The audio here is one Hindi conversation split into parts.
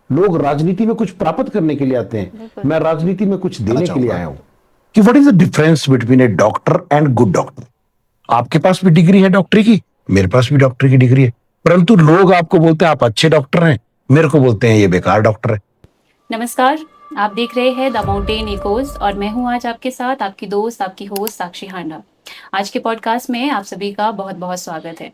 लोग राजनीति में कुछ प्राप्त करने के लिए आते हैं, मैं राजनीति में कुछ देने के लिए आया हूं। कि what is the difference between A doctor and good doctor. आपके पास भी डिग्री है डॉक्टरी की, मेरे पास भी डॉक्टरी की डिग्री है, परंतु लोग आपको बोलते हैं आप अच्छे डॉक्टर हैं, मेरे को बोलते हैं ये बेकार डॉक्टर है। नमस्कार, आप देख रहे हैं द माउंटेन इकोज और मैं हूं आज आपके साथ आपकी दोस्त, आपकी होस्ट साक्षी हांडा। आज के पॉडकास्ट में आप सभी का बहुत बहुत स्वागत है।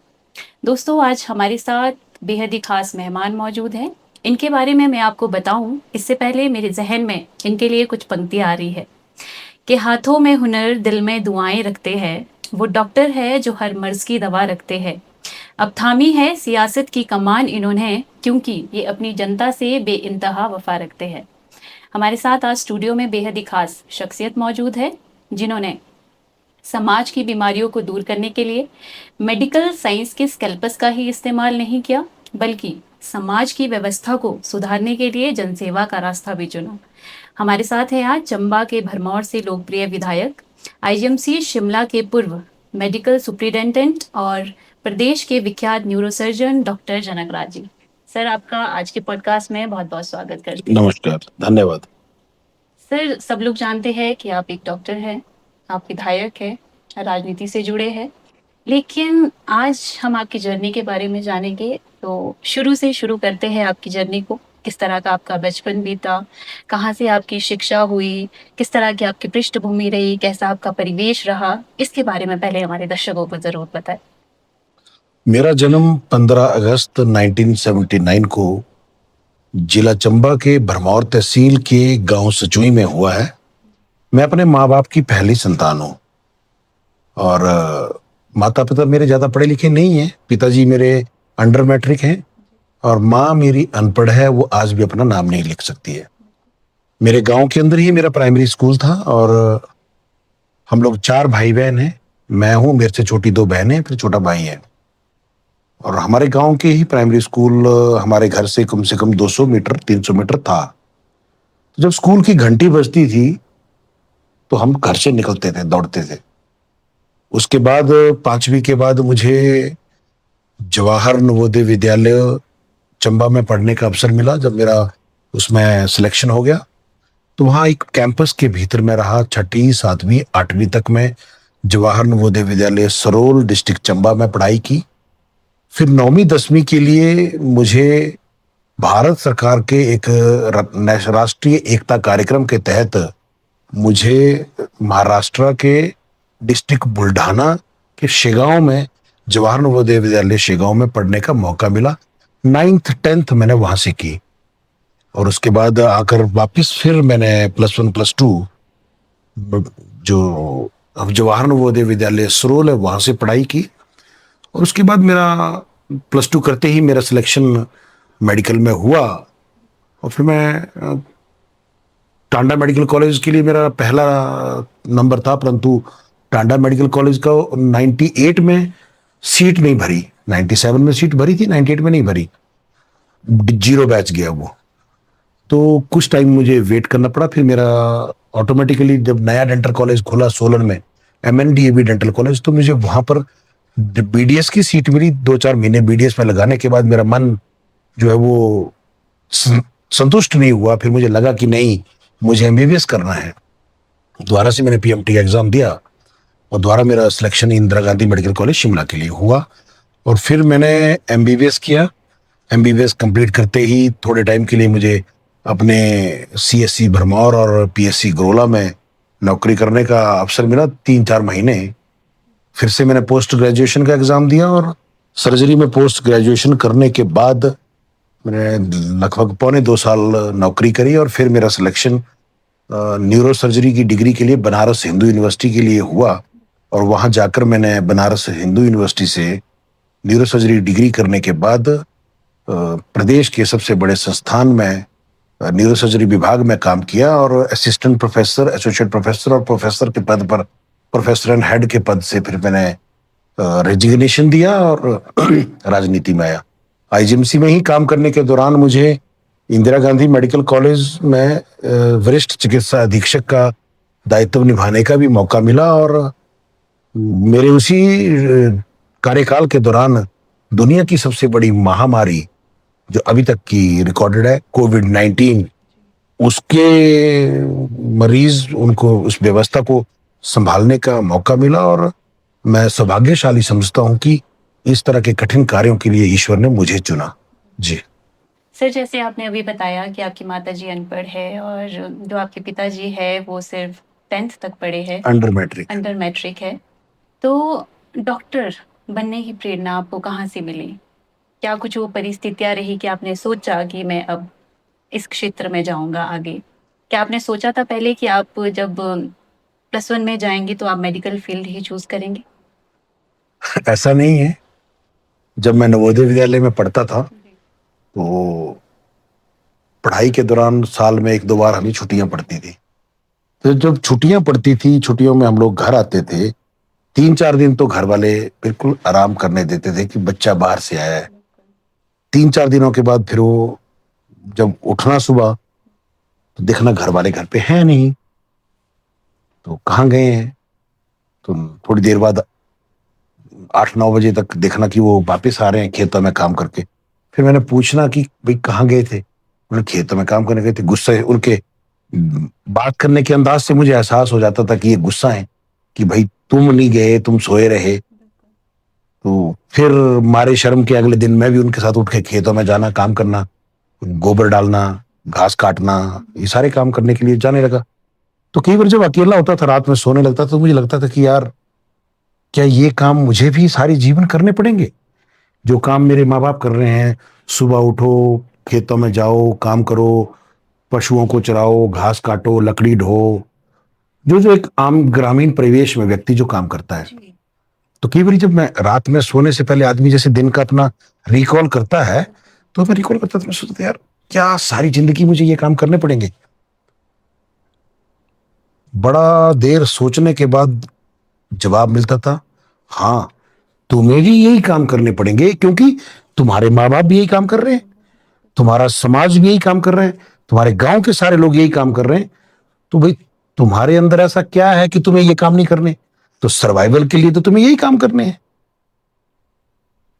दोस्तों, आज हमारे साथ बेहद ही खास मेहमान मौजूद हैं। इनके बारे में मैं आपको बताऊं इससे पहले मेरे जहन में इनके लिए कुछ पंक्तियां आ रही है कि हाथों में हुनर, दिल में दुआएं रखते हैं, वो डॉक्टर है जो हर मर्ज की दवा रखते हैं। अब थामी है सियासत की कमान इन्होंने, क्योंकि ये अपनी जनता से बेइंतहा वफा रखते हैं। हमारे साथ आज स्टूडियो में बेहद ही खास शख्सियत मौजूद है, जिन्होंने समाज की बीमारियों को दूर करने के लिए मेडिकल साइंस के स्कैल्पस का ही इस्तेमाल नहीं किया, बल्कि समाज की व्यवस्था को सुधारने के लिए जनसेवा का रास्ता भी चुना। हमारे साथ है आज चंबा के भरमौर से लोकप्रिय विधायक, आईजीएमसी शिमला के पूर्व मेडिकल सुप्रिंटेंडेंट और प्रदेश के विख्यात न्यूरोसर्जन डॉक्टर जनक राज जी। सर, आपका आज के पॉडकास्ट में बहुत बहुत स्वागत करते हैं। नमस्कार, धन्यवाद। सर, सब लोग जानते हैं कि आप एक डॉक्टर हैं, आप विधायक हैं, राजनीति से जुड़े हैं, लेकिन आज हम आपकी जर्नी के बारे में जानेंगे। तो शुरू से शुरू करते हैं आपकी जर्नी को। किस तरह का आपका बचपन बीता, कहाँ से आपकी शिक्षा हुई, किस तरह की आपकी पृष्ठभूमि रही, कैसा आपका परिवेश रहा, इसके बारे में पहले हमारे दर्शकों को जरूर बताएं। मेरा जन्म 15 अगस्त 1979 को जिला चंबा के भरमौर तहसील के गांव सचुई में हुआ है। मैं अपने माँ बाप की पहली संतान हूँ और माता पिता मेरे ज्यादा पढ़े लिखे नहीं हैं। पिताजी मेरे अंडर मैट्रिक हैं और माँ मेरी अनपढ़ है, वो आज भी अपना नाम नहीं लिख सकती है। मेरे गांव के अंदर ही मेरा प्राइमरी स्कूल था और हम लोग 4 भाई बहन हैं। मैं हूँ, मेरे से छोटी 2 बहनें, फिर छोटा भाई है। और हमारे गांव के ही प्राइमरी स्कूल हमारे घर से कम 200 मीटर 300 मीटर था। तो जब स्कूल की घंटी बजती थी तो हम घर से निकलते थे, दौड़ते थे। उसके बाद 5वीं के बाद मुझे जवाहर नवोदय विद्यालय चंबा में पढ़ने का अवसर मिला। जब मेरा उसमें सिलेक्शन हो गया तो वहाँ एक कैंपस के भीतर में रहा। 6ठी 7वीं 8वीं तक मैं जवाहर नवोदय विद्यालय सरोल डिस्ट्रिक्ट चंबा में पढ़ाई की। फिर 9वीं 10वीं के लिए मुझे भारत सरकार के एक राष्ट्रीय एकता कार्यक्रम के तहत मुझे महाराष्ट्र के डिस्ट्रिक्ट बुल्ढाना के शेगांव में जवाहर नवोदय विद्यालय शेगांव में पढ़ने का मौका मिला। 9th 10th मैंने वहां से की और उसके बाद आकर वापस फिर मैंने +1 +2 जो अब जवाहर नवोदय विद्यालय सरोल है वहां से पढ़ाई की। और उसके बाद मेरा +2 करते ही मेरा सिलेक्शन मेडिकल में हुआ और फिर मैं टांडा मेडिकल कॉलेज के लिए मेरा पहला नंबर था, परंतु टांडा मेडिकल कॉलेज का 98 में सीट नहीं भरी। 97 में सीट भरी थी, 98 में नहीं भरी, 0 बैच गया वो। तो कुछ टाइम मुझे वेट करना पड़ा। फिर मेरा ऑटोमेटिकली जब नया डेंटल कॉलेज खुला सोलन में, MNDAB डेंटल कॉलेज, तो मुझे वहां पर BDS की सीट मिली। 2-4 महीने BDS में लगाने के बाद मेरा मन जो है वो संतुष्ट नहीं हुआ। फिर मुझे लगा कि नहीं, मुझे MBBS करना है। दोबारा से मैंने PMT एग्जाम दिया और दोबारा मेरा selection Indira Gandhi medical college Shimla के लिए हुआ और फिर मैंने MBBS किया। MBBS कंप्लीट करते ही थोड़े टाइम के लिए मुझे अपने CSC भरमौर और PSC गरोला में नौकरी करने का अवसर मिला 3-4 महीने। फिर से मैंने पोस्ट ग्रेजुएशन का एग्जाम दिया और सर्जरी में पोस्ट ग्रेजुएशन करने के बाद मैंने लगभग 2.25 साल नौकरी करी और फिर मेरा सिलेक्शन न्यूरो सर्जरी की डिग्री के लिए बनारस हिंदू यूनिवर्सिटी के लिए हुआ और वहां जाकर मैंने बनारस हिंदू यूनिवर्सिटी से न्यूरो सर्जरी डिग्री करने के बाद प्रदेश के सबसे बड़े संस्थान में न्यूरो सर्जरी विभाग में काम किया और असिस्टेंट प्रोफेसर, एसोसिएट प्रोफेसर और प्रोफेसर के पद पर, प्रोफेसर एंड हेड के पद से फिर मैंने रेजिग्नेशन दिया और राजनीति में आया। आईजीएमसी में ही काम करने के दौरान मुझे इंदिरा गांधी मेडिकल कॉलेज में वरिष्ठ चिकित्सा अधीक्षक का दायित्व निभाने का भी मौका मिला और मेरे उसी कार्यकाल के दौरान दुनिया की सबसे बड़ी महामारी जो अभी तक की रिकॉर्डेड है, कोविड-19, उसके मरीज, उनको उस व्यवस्था को संभालने का मौका मिला और मैं सौभाग्यशाली समझता हूं कि इस तरह के कठिन कार्यों के लिए ईश्वर ने मुझे चुना। जी। सर, जैसे आपने अभी बताया कि आपकी माताजी अनपढ़ है और जो आपके पिताजी है वो सिर्फ 10th तक पढ़े हैं, अंडर मैट्रिक। अंडर मैट्रिक है। तो डॉक्टर बनने की प्रेरणा आपको कहाँ से मिली? क्या कुछ वो परिस्थितियाँ रही कि आपने सोचा कि मैं अब इस क्षेत्र में जाऊँगा आगे? क्या आपने सोचा था पहले कि आप जब +1 में जाएँगे तो आप मेडिकल फील्ड ही चूज़ करेंगे? ऐसा नहीं है। जब मैं नवोदय विद्यालय में पढ़ता था, तो पढ़ाई के दौरान साल में 1-2 बार हमें छुट्टियां पड़ती थी। तो जब छुट्टियां पड़ती थी, छुट्टियों में हम लोग घर आते थे, 3-4 दिन तो घर वाले बिल्कुल आराम करने देते थे कि बच्चा बाहर से आया है। 3-4 दिनों के बाद फिर वो जब उठना सुबह, तो देखना घर वाले घर पे हैं नहीं, तो कहाँ गए हैं? तो थोड़ी देर बाद 8-9 बजे तक देखना कि वो वापस आ रहे हैं खेतों में काम करके। फिर मैंने पूछना कि भाई कहाँ गए थे? बोले खेतों में काम करने गए थे। गुस्से उनके बात करने के अंदाज से मुझे एहसास हो जाता था कि ये गुस्सा है कि भाई तुम नहीं गए, तुम सोए रहे। तो फिर मारे शर्म के अगले दिन मैं भी उनके साथ उठ के खेतों में जाना, काम करना, गोबर डालना, घास काटना, ये सारे काम करने के लिए जाने लगा। तो कई बार जब अकेला होता था, रात में सोने लगता था, तो मुझे लगता था कि यार क्या ये काम मुझे भी सारी जीवन करने पड़ेंगे? जो काम मेरे माँ बाप कर रहे हैं, सुबह उठो, खेतों में जाओ, काम करो, पशुओं को चराओ, घास काटो, लकड़ी ढो, जो जो एक आम ग्रामीण परिवेश में व्यक्ति जो काम करता है। तो कई बार जब मैं रात में सोने से पहले आदमी जैसे दिन का अपना रिकॉल करता है, तो मैं रिकॉल करता था, मैं सोचता था यार क्या सारी जिंदगी मुझे ये काम करने पड़ेंगे? बड़ा देर सोचने के बाद जवाब मिलता था, हाँ, तुम्हें भी यही काम करने पड़ेंगे, क्योंकि तुम्हारे माँ बाप भी यही काम कर रहे हैं, तुम्हारा समाज भी यही काम कर रहे हैं, तुम्हारे गांव के सारे लोग यही काम कर रहे हैं। तो भाई तुम्हारे अंदर ऐसा क्या है कि तुम्हें ये काम नहीं करने? तो सर्वाइवल के लिए तो तुम्हें यही काम करने हैं।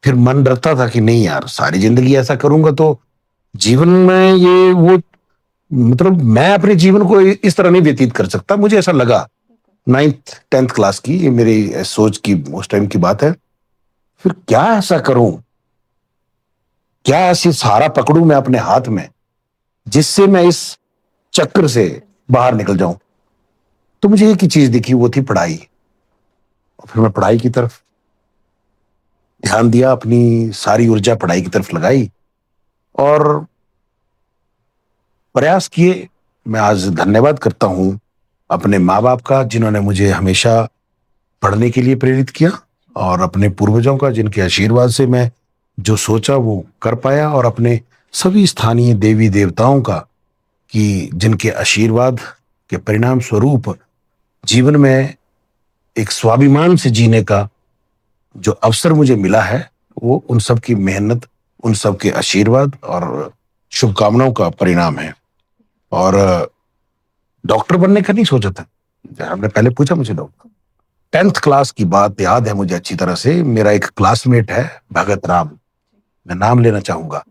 फिर मन डरता था कि नहीं यार, सारी जिंदगी ऐसा करूंगा तो जीवन में ये वो, मतलब मैं अपने जीवन को इस तरह नहीं व्यतीत कर सकता। मुझे ऐसा लगा 9th-10th क्लास की, ये मेरी सोच की उस टाइम की बात है। फिर क्या ऐसा करूं, क्या ऐसी सहारा पकड़ूं मैं अपने हाथ में जिससे मैं इस चक्र से बाहर निकल जाऊं? तो मुझे एक ही चीज दिखी, वो थी पढ़ाई। फिर मैं पढ़ाई की तरफ ध्यान दिया, अपनी सारी ऊर्जा पढ़ाई की तरफ लगाई और प्रयास किए। मैं आज धन्यवाद करता हूं अपने माँ बाप का, जिन्होंने मुझे हमेशा पढ़ने के लिए प्रेरित किया, और अपने पूर्वजों का, जिनके आशीर्वाद से मैं जो सोचा वो कर पाया, और अपने सभी स्थानीय देवी देवताओं का कि जिनके आशीर्वाद के परिणाम स्वरूप जीवन में एक स्वाभिमान से जीने का जो अवसर मुझे मिला है, वो उन सब की मेहनत, उन सब के आशीर्वाद और शुभकामनाओं का परिणाम है। और डॉक्टर बनने का नहीं सोचा था। हमने पहले पूछा मुझे डॉक्टर, 10th क्लास की बात याद है मुझे अच्छी तरह से। मेरा एक क्लासमेट है भगत राम, मैं नाम लेना चाहूंगा।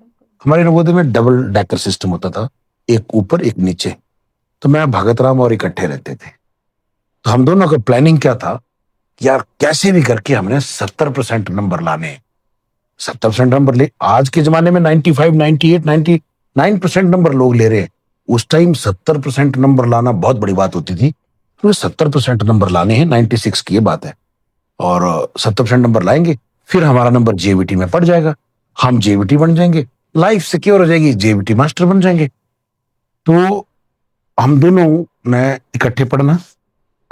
हमारे नवोदय में डबल डेकर सिस्टम होता था, एक ऊपर एक नीचे। तो मैं भगत राम और इकट्ठे रहते थे। तो हम दोनों का प्लानिंग क्या था, यार कैसे भी करके हमने 70% नंबर लाने। 70% नंबर ले, आज के जमाने में 95, 98, 99% नंबर लोग ले रहे हैं। उस टाइम 70% नंबर लाना बहुत बड़ी बात होती थी। तो 70% नंबर लाने हैं, 96 की ये बात है। और 70% नंबर लाएंगे, फिर हमारा नंबर जेवीटी में पड़ जाएगा, हम जेवीटी बन जाएंगे, लाइफ सिक्योर हो जाएगी, जेवीटी मास्टर बन जाएंगे। तो हम दोनों ने इकट्ठे पढ़ना,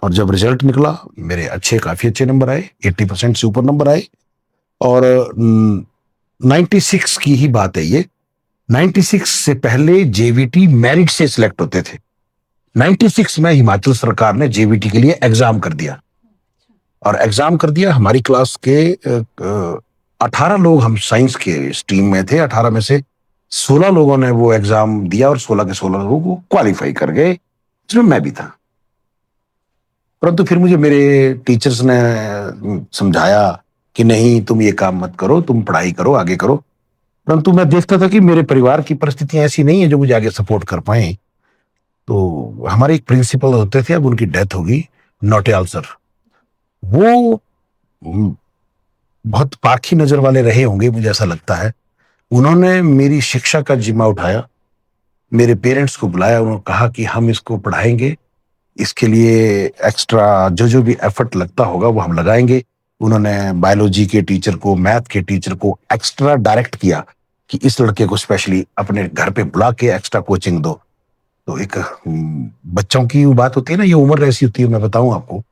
और जब रिजल्ट निकला मेरे काफी अच्छे नंबर आए, 80% से ऊपर नंबर आए। और 96 की ही बात है ये। 96 से पहले जेवीटी मेरिट से सिलेक्ट होते थे। 96 में हिमाचल सरकार ने जेवीटी के लिए एग्जाम कर दिया, और एग्जाम कर दिया। हमारी क्लास के 18 लोग, हम साइंस के स्ट्रीम में थे, 18 में से 16 लोगों ने वो एग्जाम दिया, और 16 के 16 लोग क्वालिफाई कर गए, जिसमें मैं भी था। परंतु फिर मुझे मेरे टीचर्स ने समझाया कि नहीं, तुम ये काम मत करो, तुम पढ़ाई करो, आगे करो। परंतु मैं देखता था कि मेरे परिवार की परिस्थितियां ऐसी नहीं है जो मुझे आगे सपोर्ट कर पाए। तो हमारे एक प्रिंसिपल होते थे, अब उनकी डेथ होगी, नौटियाल सर। वो बहुत पारखी नजर वाले रहे होंगे, मुझे ऐसा लगता है। उन्होंने मेरी शिक्षा का जिम्मा उठाया, मेरे पेरेंट्स को बुलाया, उन्होंने कहा कि हम इसको पढ़ाएंगे, इसके लिए एक्स्ट्रा जो जो भी एफर्ट लगता होगा वो हम लगाएंगे। उन्होंने बायोलॉजी के टीचर को, मैथ के टीचर को एक्स्ट्रा डायरेक्ट किया कि इस लड़के को स्पेशली अपने घर पे बुला के एक्स्ट्रा कोचिंग दो। तो एक बच्चों की बात होती है ना, ये उम्र ऐसी होती है, मैं बताऊं आपको।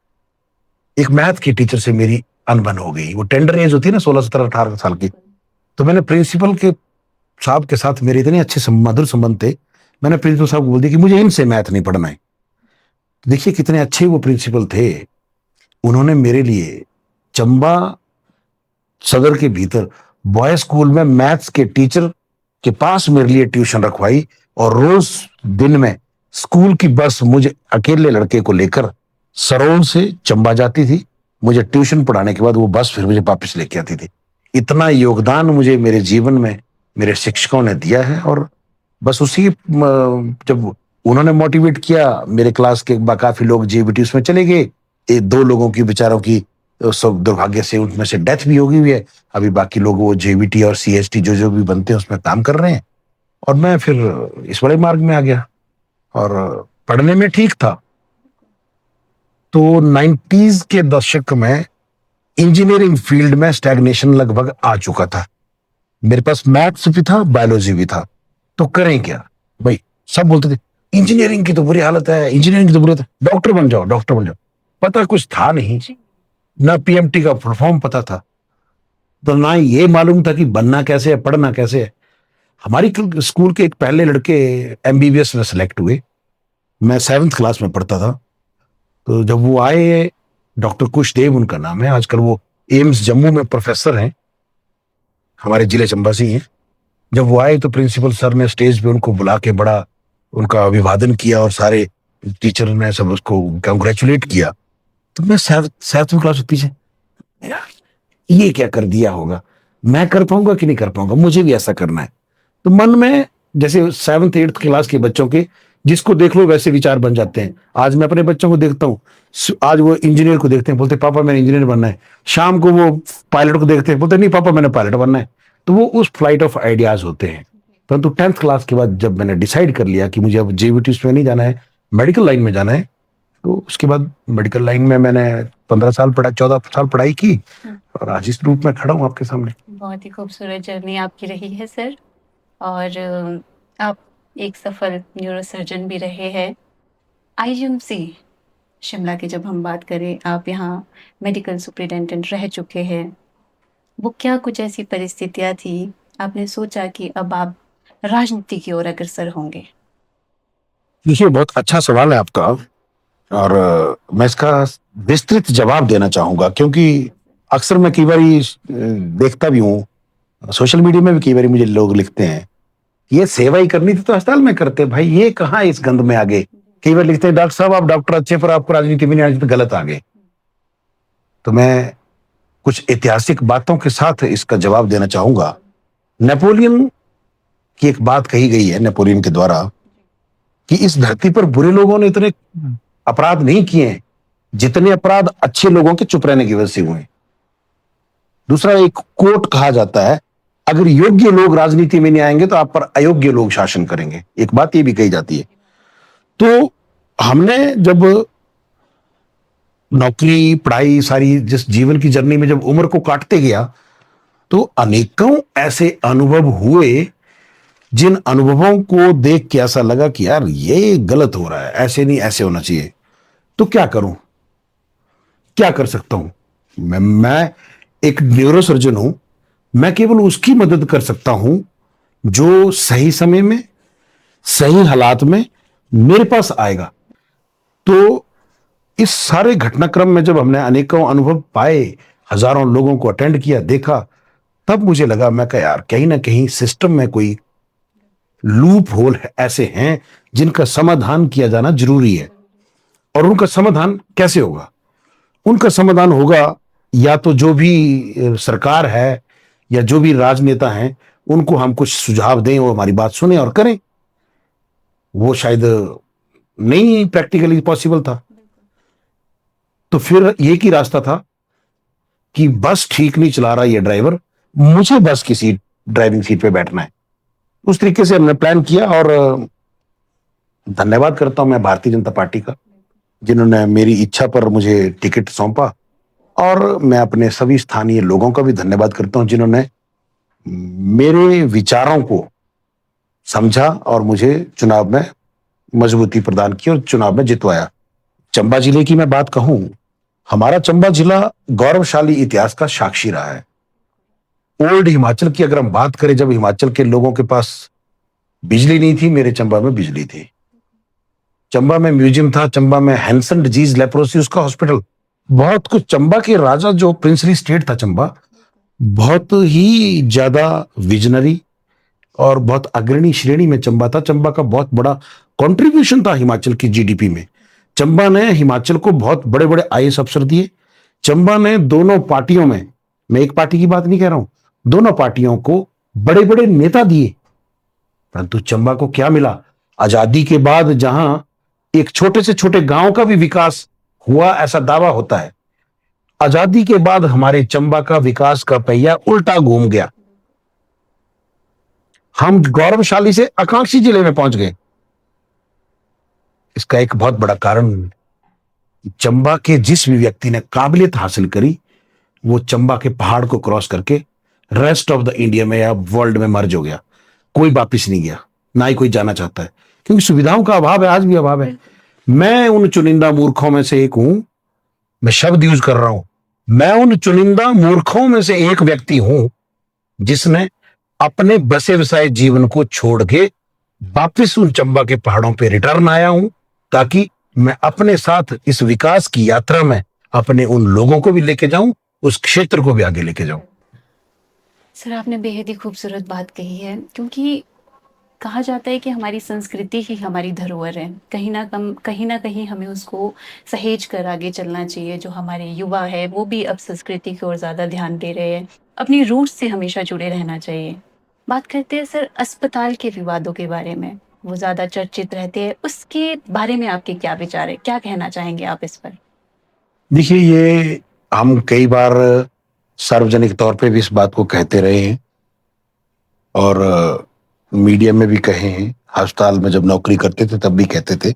एक मैथ के टीचर से मेरी अनबन हो गई, वो टेंडर एज होती है ना, 16 17 18 साल की। तो मैंने प्रिंसिपल के साहब के साथ मेरे इतने अच्छे मधुर संबंध थे, मैंने प्रिंसिपल साहब को बोल दिया कि मुझे इनसे मैथ नहीं पढ़ना है। तो देखिए कितने अच्छे वो प्रिंसिपल थे। उन्होंने मेरे लिए चंबा सदर के भीतर बॉयज स्कूल में मैथ्स के टीचर के पास मेरे लिए ट्यूशन रखवाई, और रोज दिन में स्कूल की बस मुझे अकेले लड़के को लेकर सरोल से चंबा जाती थी। मुझे ट्यूशन पढ़ाने के बाद वो बस फिर मुझे वापस लेके आती थी। इतना योगदान मुझे मेरे जीवन में मेरे शिक्षकों ने दिया है। और बस उसी जब उन्होंने मोटिवेट किया, मेरे क्लास के काफी लोग जेबीटी उसमें चले गए। दो लोगों की बेचारों की सब दुर्भाग्य से उनमें से डेथ भी हो गई हुई है। अभी बाकी लोग वो जेबीटी और सीएसटी जो जो भी बनते हैं उसमें काम कर रहे हैं। और मैं फिर इस बड़े मार्ग में आ गया और पढ़ने में ठीक था। तो 90s के दशक में इंजीनियरिंग फील्ड में स्टैग्नेशन लगभग आ चुका था। मेरे पास मैथ्स भी था, बायोलॉजी भी था, तो करें क्या भाई। सब बोलते थे इंजीनियरिंग की तो बुरी हालत है, इंजीनियरिंग की तो बुरी हालत है, डॉक्टर बन जाओ, डॉक्टर बन जाओ। पता कुछ था नहीं, ना पीएमटी का फुल फॉर्म पता था, तो ना ये मालूम था कि बनना कैसे है, पढ़ना कैसे है। हमारी स्कूल के एक पहले लड़के एमबीबीएस में सेलेक्ट हुए। मैं 7th क्लास में पढ़ता था। तो जब वो आए, डॉक्टर कुशदेव उनका नाम है, आजकल वो एम्स जम्मू में प्रोफेसर हैं, हमारे जिले चंबा से ही हैं। जब वो आए तो प्रिंसिपल सर ने स्टेज पे उनको बुला के बड़ा उनका अभिवादन किया और सारे टीचर ने सब उसको कांग्रेचुलेट किया। तो मैं 7th क्लास में पीछे, ये क्या कर दिया होगा, मैं कर पाऊंगा कि नहीं कर पाऊंगा, मुझे भी ऐसा करना है। तो मन में जैसे 7th 8th क्लास के बच्चों के जिसको देख लो वैसे विचार बन जाते हैं। आज मैं अपने बच्चों को देखता हूँ, आज वो इंजीनियर को देखते हैं, बोलते पापा मैंने इंजीनियर बनना है। शाम को वो पायलट को देखते हैं, बोलते नहीं पापा मैंने पायलट बनना है। तो वो उस फ्लाइट ऑफ आइडियाज होते हैं। परंतु 10th क्लास के बाद जब मैंने डिसाइड कर लिया कि मुझे अब जेबीटी में नहीं जाना है, मेडिकल लाइन में जाना है, तो उसके बाद मेडिकल लाइन में मैंने 15 साल 14 साल पढ़ाई की और आज इस रूप में खड़ा हूँ आपके सामने। बहुत ही खूबसूरत जर्नी आपकी रही है सर, और आप एक सफल न्यूरोसर्जन भी रहे हैं। आईजीएमसी शिमला की जब हम बात करें, आप यहाँ मेडिकल सुपरिटेंडेंट रह चुके हैं। वो क्या कुछ ऐसी परिस्थितियाँ थी, आपने सोचा कि अब आप राजनीति की ओर अग्रसर होंगे? देखिए बहुत अच्छा सवाल है आपका, और मैं इसका विस्तृत जवाब देना चाहूंगा, क्योंकि अक्सर मैं कई बार देखता भी हूँ, सोशल मीडिया में भी कई बार मुझे लोग लिखते हैं ये सेवा ही करनी थी तो अस्पताल में करते, भाई ये कहाँ इस गंद में आ गए। कई बार लिखते हैं डॉक्टर साहब आप डॉक्टर अच्छे पर आपको राजनीति में नहीं आनी, तो गलत आ गए। तो मैं कुछ ऐतिहासिक बातों के साथ इसका जवाब देना चाहूंगा। नेपोलियन की एक बात कही गई है नेपोलियन के द्वारा कि इस धरती पर बुरे लोगों ने इतने अपराध नहीं किए हैं जितने अपराध अच्छे लोगों के चुप रहने की वजह से हुए। दूसरा एक कोट कहा जाता है, अगर योग्य लोग राजनीति में नहीं आएंगे तो आप पर अयोग्य लोग शासन करेंगे। एक बात ये भी कही जाती है। तो हमने जब नौकरी पढ़ाई सारी जिस जीवन की जर्नी में जब उम्र को काटते गया, तो अनेकों ऐसे अनुभव हुए जिन अनुभवों को देख के ऐसा लगा कि यार ये गलत हो रहा है, ऐसे नहीं ऐसे होना चाहिए। तो क्या करूं, क्या कर सकता हूं? मैं एक न्यूरोसर्जन हूं, मैं केवल उसकी मदद कर सकता हूं जो सही समय में सही हालात में मेरे पास आएगा। तो इस सारे घटनाक्रम में जब हमने अनेकों अनुभव पाए, हजारों लोगों को अटेंड किया, देखा, तब मुझे लगा, मैं कहा यार कहीं ना कहीं सिस्टम में कोई लूप होल ऐसे हैं जिनका समाधान किया जाना जरूरी है। और उनका समाधान कैसे होगा? उनका समाधान होगा या तो जो भी सरकार है या जो भी राजनेता हैं उनको हम कुछ सुझाव दें, वो हमारी बात सुने और करें। वो शायद नहीं प्रैक्टिकली पॉसिबल था। तो फिर एक ही रास्ता था कि बस ठीक नहीं चला रहा ये ड्राइवर, मुझे बस की सीट, ड्राइविंग सीट पे बैठना है। उस तरीके से हमने प्लान किया और धन्यवाद करता हूं मैं भारतीय जनता पार्टी का, जिन्होंने मेरी इच्छा पर मुझे टिकट सौंपा। और मैं अपने सभी स्थानीय लोगों का भी धन्यवाद करता हूं, जिन्होंने मेरे विचारों को समझा और मुझे चुनाव में मजबूती प्रदान की और चुनाव में जितवाया। चंबा जिले की मैं बात कहूं, हमारा चंबा जिला गौरवशाली इतिहास का साक्षी रहा है। ओल्ड हिमाचल की अगर हम बात करें, जब हिमाचल के लोगों के पास बिजली नहीं थी, मेरे चंबा में बिजली थी। चंबा में म्यूजियम था, चंबा में हैंसन डिजीज लेप्रोसी उसका हॉस्पिटल, बहुत कुछ। चंबा के राजा जो प्रिंसली स्टेट था चंबा, बहुत ही ज्यादा विजनरी और बहुत अग्रणी श्रेणी में चंबा था। चंबा का बहुत बड़ा कंट्रीब्यूशन था हिमाचल की जीडीपी में। चंबा ने हिमाचल को बहुत बड़े बड़े आईएएस अफसर दिए। चंबा ने दोनों पार्टियों में, मैं एक पार्टी की बात नहीं कह रहा हूं, दोनों पार्टियों को बड़े बड़े नेता दिए। परंतु चंबा को क्या मिला? आजादी के बाद जहां एक छोटे से छोटे गांव का भी विकास हुआ, ऐसा दावा होता है, आजादी के बाद हमारे चंबा का विकास का पहिया उल्टा घूम गया। हम गौरवशाली से आकांक्षी जिले में पहुंच गए। इसका एक बहुत बड़ा कारण, चंबा के जिस भी व्यक्ति ने काबिलियत हासिल करी, वो चंबा के पहाड़ को क्रॉस करके रेस्ट ऑफ द इंडिया में या वर्ल्ड में मर्ज हो गया। कोई वापिस नहीं गया, ना ही कोई जाना चाहता है, क्योंकि सुविधाओं का अभाव है, आज भी अभाव है। मैं उन चुनिंदा मूर्खों में से एक हूं, मैं शब्द यूज कर रहा हूं, मैं उन चुनिंदा मूर्खों में से एक व्यक्ति हूं जिसने अपने बसे बसाए जीवन को छोड़ के वापिस उन चंबा के पहाड़ों पे रिटर्न आया हूं, ताकि मैं अपने साथ इस विकास की यात्रा में अपने उन लोगों को भी लेके जाऊं, उस क्षेत्र को भी आगे लेके जाऊं। सर, आपने बेहद ही खूबसूरत बात कही है, क्योंकि कहा जाता है कि हमारी संस्कृति ही हमारी धरोहर है। कहीं ना कहीं हमें उसको सहेज कर आगे चलना चाहिए। जो हमारे युवा है वो भी अब संस्कृति की ओर ज़्यादा ध्यान दे रहे हैं, अपनी रूट्स से हमेशा जुड़े रहना चाहिए। बात करते हैं सर अस्पताल के विवादों के बारे में, वो ज़्यादा चर्चित रहते हैं, उसके बारे में आपके क्या विचार है, क्या कहना चाहेंगे आप इस पर? देखिए, ये हम कई बार सार्वजनिक तौर पे भी इस बात को कहते रहे हैं और मीडिया में भी कहे हैं। अस्पताल में जब नौकरी करते थे तब भी कहते थे।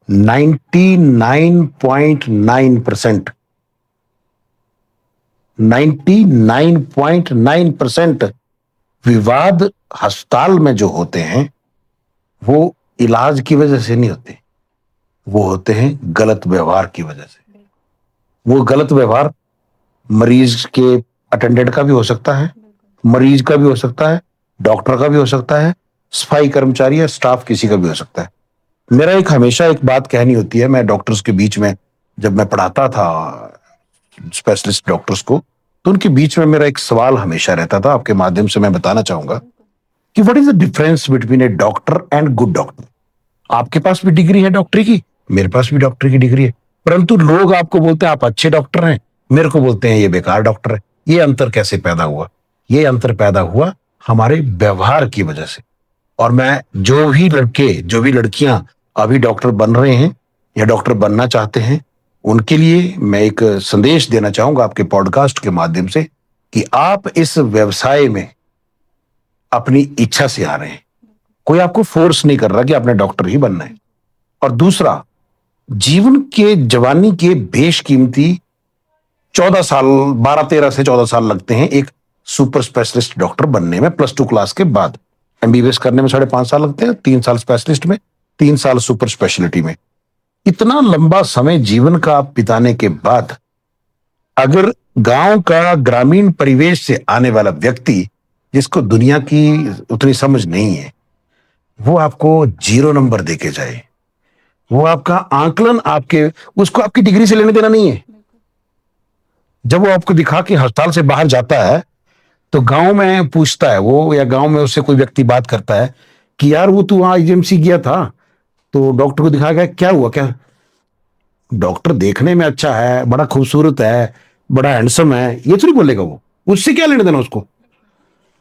99.9% विवाद अस्पताल में जो होते हैं वो इलाज की वजह से नहीं होते, वो होते हैं गलत व्यवहार की वजह से। वो गलत व्यवहार मरीज के अटेंडेंट का भी हो सकता है, मरीज का भी हो सकता है, डॉक्टर का भी हो सकता है, सफाई कर्मचारी या स्टाफ किसी का भी हो सकता है। मेरा एक हमेशा एक बात कहनी होती है, मैं डॉक्टर्स के बीच में जब मैं पढ़ाता था स्पेशलिस्ट डॉक्टर्स को, तो उनके बीच में मेरा एक सवाल हमेशा रहता था, आपके माध्यम से मैं बताना चाहूंगा कि what is the difference between A doctor and good doctor. आपके पास भी डिग्री है डॉक्टरी की, मेरे पास भी डॉक्टरी की डिग्री है, परंतु लोग आपको बोलते हैं आप अच्छे डॉक्टर हैं, मेरे को बोलते हैं ये बेकार डॉक्टर है। ये अंतर कैसे पैदा हुआ? ये अंतर पैदा हुआ हमारे व्यवहार की वजह से। और मैं जो भी लड़के, जो भी लड़कियां अभी डॉक्टर बन रहे हैं या डॉक्टर बनना चाहते हैं, उनके लिए मैं एक संदेश देना चाहूंगा आपके पॉडकास्ट के माध्यम से कि आप इस व्यवसाय में अपनी इच्छा से आ रहे हैं, कोई आपको फोर्स नहीं कर रहा कि आपने डॉक्टर ही बनना है। और दूसरा, जीवन के जवानी के बेशकीमती 14 साल, 12-13 से 14 साल लगते हैं एक सुपर स्पेशलिस्ट डॉक्टर बनने में। +2 क्लास के बाद एमबीबीएस करने में 5.5 साल लगते हैं, 3 साल स्पेशलिस्ट में, 3 साल सुपर स्पेशलिटी में। इतना लंबा समय जीवन का बिताने के बाद अगर गांव का ग्रामीण परिवेश से आने वाला व्यक्ति जिसको दुनिया की उतनी समझ नहीं है, वो आपको 0 नंबर देके जाए, वो आपका आंकलन उसको आपकी डिग्री से लेने देना नहीं है। जब वो आपको दिखा के अस्पताल से बाहर जाता है तो गांव में पूछता है वो, या गांव में उससे कोई व्यक्ति बात करता है कि यार वो तू वहां आईजीएमसी गया था, तो डॉक्टर को दिखाया गया, क्या हुआ? क्या डॉक्टर देखने में अच्छा है, बड़ा खूबसूरत है, बड़ा हैंडसम है, ये तो नहीं बोलेगा वो, उससे क्या लेने देना उसको।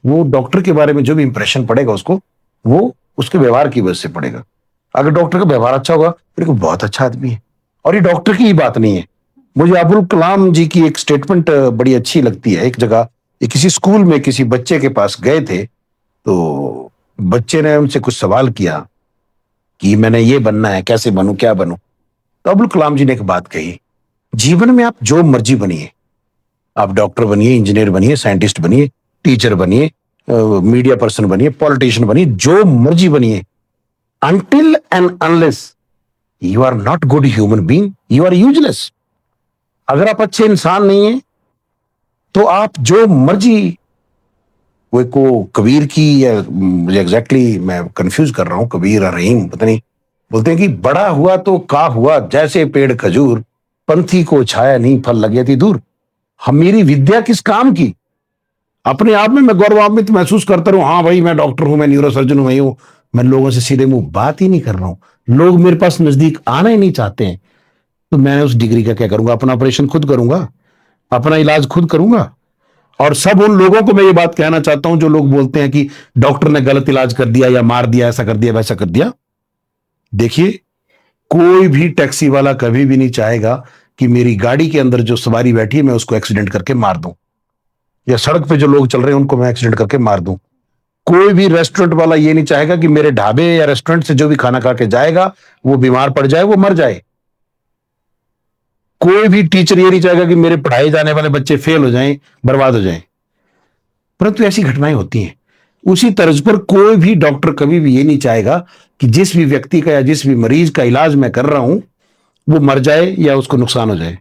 वो डॉक्टर के बारे में जो भी इंप्रेशन पड़ेगा उसको, वो उसके व्यवहार की वजह से पड़ेगा। अगर डॉक्टर का व्यवहार अच्छा होगा फिर वो बहुत अच्छा आदमी है। और ये डॉक्टर की ही बात नहीं है, मुझे अब्दुल कलाम जी की एक स्टेटमेंट बड़ी अच्छी लगती है। एक जगह ये किसी स्कूल में किसी बच्चे के पास गए थे, तो बच्चे ने उनसे कुछ सवाल किया कि मैंने ये बनना है, कैसे बनूं, क्या बनूं। तो अब्दुल कलाम जी ने एक बात कही, जीवन में आप जो मर्जी बनिए, आप डॉक्टर बनिए, इंजीनियर बनिए, साइंटिस्ट बनिए, टीचर बनिए, मीडिया पर्सन बनिए, पॉलिटिशियन बनिए, जो मर्जी बनिए, until and unless you are not good human being, you are useless। अगर आप अच्छे इंसान नहीं हैं तो आप जो मर्जी, वो को कबीर की, या मुझे एग्जैक्टली मैं कंफ्यूज कर रहा हूं, कबीर और रहीम पता नहीं, बोलते हैं कि बड़ा हुआ तो का हुआ जैसे पेड़ खजूर, पंथी को छाया नहीं फल लगे थी दूर। हम, मेरी विद्या किस काम की? अपने आप में मैं गौरवान्वित महसूस करता रहूं, हाँ भाई मैं डॉक्टर हूं, मैं न्यूरोसर्जन हूं, मैं लोगों से सीधे मुंह बात ही नहीं कर रहा हूं, लोग मेरे पास नजदीक आना ही नहीं चाहते हैं, तो मैं उस डिग्री का क्या करूंगा? अपना ऑपरेशन खुद करूंगा, अपना इलाज खुद करूंगा। और सब उन लोगों को मैं ये बात कहना चाहता हूं जो लोग बोलते हैं कि डॉक्टर ने गलत इलाज कर दिया या मार दिया, ऐसा कर दिया, वैसा कर दिया। देखिए, कोई भी टैक्सी वाला कभी भी नहीं चाहेगा कि मेरी गाड़ी के अंदर जो सवारी बैठी है मैं उसको एक्सीडेंट करके मार दूं, या सड़क पे जो लोग चल रहे हैं उनको मैं एक्सीडेंट करके मार दूं। कोई भी रेस्टोरेंट वाला ये नहीं चाहेगा कि मेरे ढाबे या रेस्टोरेंट से जो भी खाना खा के जाएगा वो बीमार पड़ जाए, वो मर जाए। कोई भी टीचर ये नहीं चाहेगा कि मेरे पढ़ाए जाने वाले बच्चे फेल हो जाएं, बर्बाद हो जाएं। परंतु ऐसी घटनाएं होती हैं। उसी तर्ज पर कोई भी डॉक्टर कभी भी ये नहीं चाहेगा कि जिस भी व्यक्ति का या जिस भी मरीज का इलाज मैं कर रहा हूं वो मर जाए या उसको नुकसान हो जाए।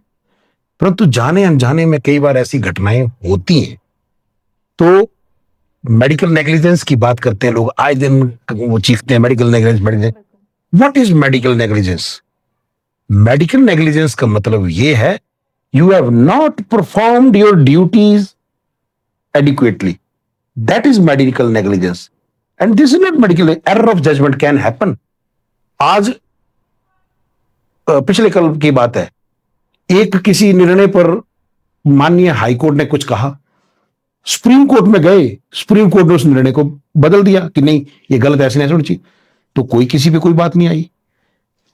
परंतु जाने अनजाने में कई बार ऐसी घटनाएं होती हैं। तो मेडिकल नेग्लिजेंस की बात करते हैं लोग, आए दिन वो चीखते हैं medical negligence, medical. What is medical negligence? Medical negligence का मतलब ये है, you have not performed your duties adequately, that is medical negligence. And this is not medical, error of judgement can happen. आज पिछले कल की बात है, एक किसी निर्णय पर माननीय हाईकोर्ट ने कुछ कहा, सुप्रीम कोर्ट में गए, सुप्रीम कोर्ट ने उस निर्णय को बदल दिया कि नहीं ये गलत, ऐसे नहीं होनी चाहिए। तो कोई किसी पे कोई बात नहीं आई।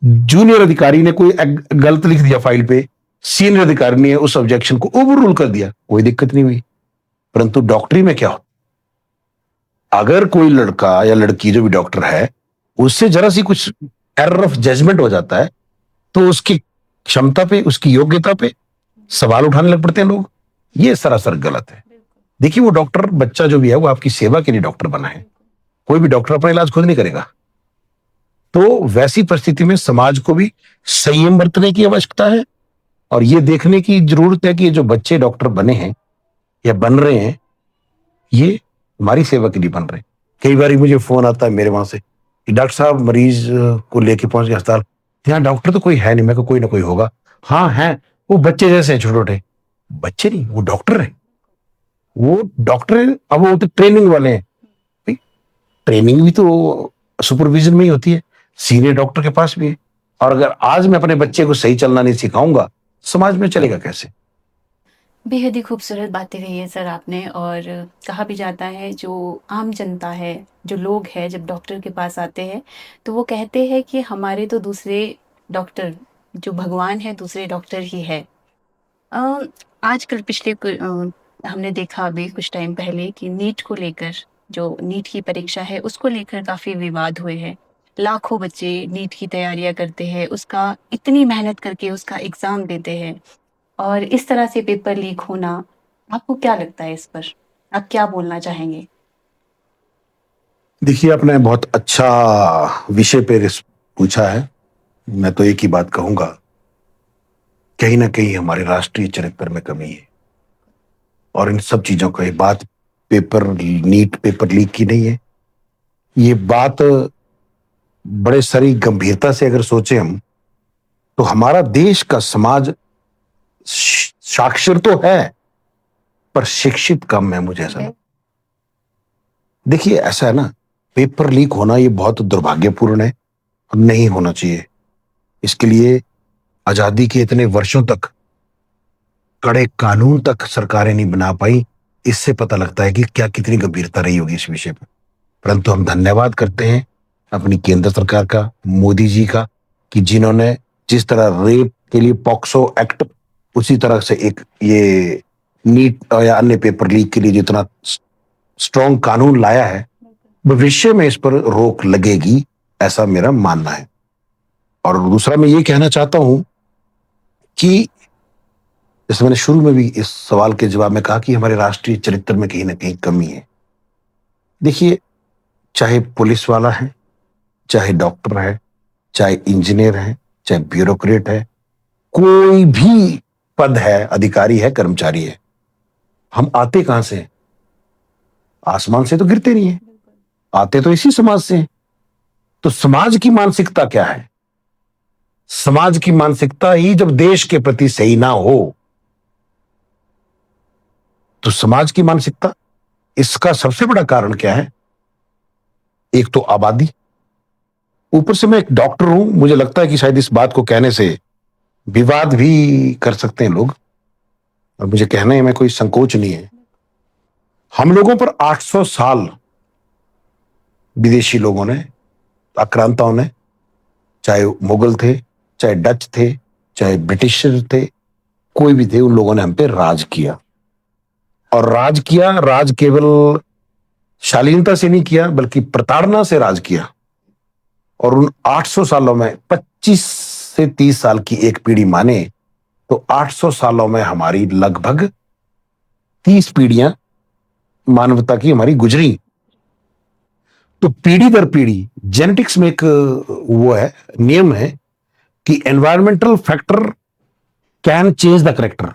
जूनियर अधिकारी ने कोई गलत लिख दिया फाइल पे, सीनियर अधिकारी ने उस ऑब्जेक्शन को ओवर रूल कर दिया, कोई दिक्कत नहीं हुई। परंतु डॉक्टरी में क्या होता, अगर कोई लड़का या लड़की जो भी डॉक्टर है उससे जरा सी कुछ एरर ऑफ जजमेंट हो जाता है तो उसकी क्षमता पे, उसकी योग्यता पे सवाल उठाने लग पड़ते हैं लोग। ये सरासर गलत है। देखिए, वो डॉक्टर बच्चा जो भी है वो आपकी सेवा के लिए डॉक्टर बना है, कोई भी डॉक्टर अपना इलाज खुद नहीं करेगा। तो वैसी परिस्थिति में समाज को भी संयम बरतने की आवश्यकता है और ये देखने की जरूरत है कि ये जो बच्चे डॉक्टर बने हैं या बन रहे हैं ये हमारी सेवा के लिए बन रहे हैं। कई बार मुझे फोन आता है मेरे वहां से कि डॉक्टर साहब मरीज को लेके पहुंच गए अस्पताल, यहाँ डॉक्टर तो कोई है नहीं। मैं को कोई ना कोई होगा। हाँ है, वो बच्चे जैसे हैं, छोटे छोटे बच्चे नहीं, वो डॉक्टर है, वो डॉक्टर है। अब वो तो ट्रेनिंग वाले हैं, भाई ट्रेनिंग भी तो सुपरविजन में ही होती है, सीनियर डॉक्टर के पास भी है। और अगर आज मैं अपने बच्चे को सही चलना नहीं सिखाऊंगा, समाज में चलेगा कैसे? बेहद ही खूबसूरत बातें कही है सर आपने। और कहा भी जाता है जो आम जनता है, जो लोग हैं, जब डॉक्टर के पास आते हैं तो वो कहते हैं कि हमारे तो दूसरे डॉक्टर, जो भगवान है, दूसरे डॉक्टर ही है। आजकल हमने देखा अभी कुछ टाइम पहले कि नीट को लेकर, जो नीट की परीक्षा है उसको लेकर काफ़ी विवाद हुए हैं। लाखों बच्चे नीट की तैयारियां करते हैं, उसका इतनी मेहनत करके उसका एग्ज़ाम देते हैं और इस तरह से पेपर लीक होना, आपको क्या लगता है इस पर? आप क्या बोलना चाहेंगे? देखिए, आपने बहुत अच्छा विषय पे पूछा है। मैं तो एक ही बात कहूंगा, कहीं ना कहीं हमारे राष्ट्रीय चरित्र में कमी है और इन सब चीजों का ये बात नीट पेपर लीक की नहीं है। ये बात बड़े सारी गंभीरता से अगर सोचे हम, तो हमारा देश का समाज साक्षर तो है पर शिक्षित कम है, मुझे ऐसा लगता। देखिए, ऐसा है ना, पेपर लीक होना ये बहुत दुर्भाग्यपूर्ण है, नहीं होना चाहिए। इसके लिए आजादी के इतने वर्षों तक कड़े कानून तक सरकारें नहीं बना पाई इससे पता लगता है कि क्या कितनी गंभीरता रही होगी इस विषय पर। परंतु हम धन्यवाद करते हैं अपनी केंद्र सरकार का, मोदी जी का, कि जिन्होंने जिस तरह रेप के लिए पॉक्सो एक्ट, उसी तरह से एक ये नीट या अन्य पेपर लीक के लिए जितना स्ट्रॉन्ग कानून लाया है, भविष्य में इस पर रोक लगेगी, ऐसा मेरा मानना है। और दूसरा मैं ये कहना चाहता हूं कि जैसे मैंने शुरू में भी इस सवाल के जवाब में कहा कि हमारे राष्ट्रीय चरित्र में कहीं ना कहीं कमी है। देखिए, चाहे पुलिस वाला है, चाहे डॉक्टर है, चाहे इंजीनियर है, चाहे ब्यूरोक्रेट है, कोई भी पद है, अधिकारी है, कर्मचारी है, हम आते कहां से हैं? आसमान से तो गिरते नहीं है, आते तो इसी समाज से हैं। तो समाज की मानसिकता क्या है? समाज की मानसिकता ही जब देश के प्रति सही ना हो, तो समाज की मानसिकता, इसका सबसे बड़ा कारण क्या है? एक तो आबादी, ऊपर से मैं एक डॉक्टर हूं, मुझे लगता है कि शायद इस बात को कहने से विवाद भी कर सकते हैं लोग, और मुझे कहने में कोई संकोच नहीं है। हम लोगों पर 800 साल विदेशी लोगों ने, आक्रांताओं ने, चाहे मुगल थे, चाहे डच थे, चाहे ब्रिटिशर थे, कोई भी थे, उन लोगों ने हम पे राज किया। और राज किया, राज केवल शालीनता से नहीं किया, बल्कि प्रताड़ना से राज किया। और उन 800 सालों में 25 से 30 साल की एक पीढ़ी माने तो 800 सालों में हमारी लगभग 30 पीढ़ियां मानवता की हमारी गुजरी। तो पीढ़ी दर पीढ़ी, जेनेटिक्स में एक वो है, नियम है कि environmental factor can change the character.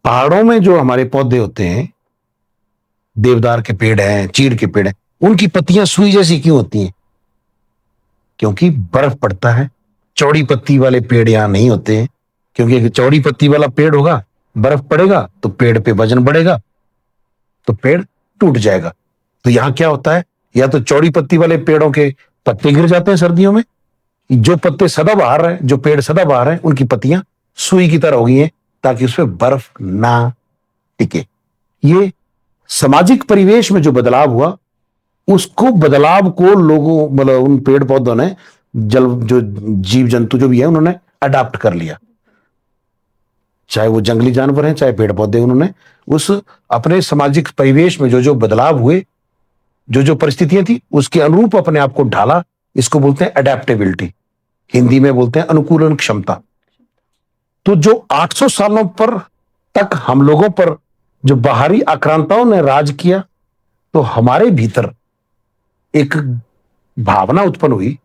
पहाड़ों में जो हमारे पौधे होते हैं, देवदार के पेड़ हैं, चीड़ के पेड़ हैं, उनकी पत्तियां सुई जैसी क्यों होती हैं? क्योंकि बर्फ पड़ता है। चौड़ी पत्ती वाले पेड़ यहां नहीं होते हैं, क्योंकि अगर चौड़ी पत्ती वाला पेड़ होगा, बर्फ पड़ेगा तो पेड़ पे वजन बढ़ेगा, तो पेड़ टूट जाएगा। तो यहां क्या होता है, या तो चौड़ी पत्ती वाले पेड़ों के पत्ते गिर जाते हैं सर्दियों में, जो पत्ते सदाबहार हैं, जो पेड़ सदाबहार हैं, उनकी पत्तियां सुई की तरह हो गई हैं, ताकि उस पर बर्फ ना टिके। ये सामाजिक परिवेश में जो बदलाव हुआ, उसको बदलाव को लोगों, मतलब उन पेड़ पौधों ने, जल जो जीव जंतु जो भी है, उन्होंने अडाप्ट कर लिया। चाहे वो जंगली जानवर हैं, चाहे पेड़ पौधे, उन्होंने उस अपने सामाजिक परिवेश में जो जो बदलाव हुए, जो जो परिस्थितियां थी, उसके अनुरूप अपने आप को ढाला। इसको बोलते हैं अडेप्टेबिलिटी, हिंदी में बोलते हैं अनुकूलन क्षमता। तो जो 800 सालों पर तक हम लोगों पर जो बाहरी आक्रांताओं ने राज किया, तो हमारे भीतर एक भावना उत्पन्न हुई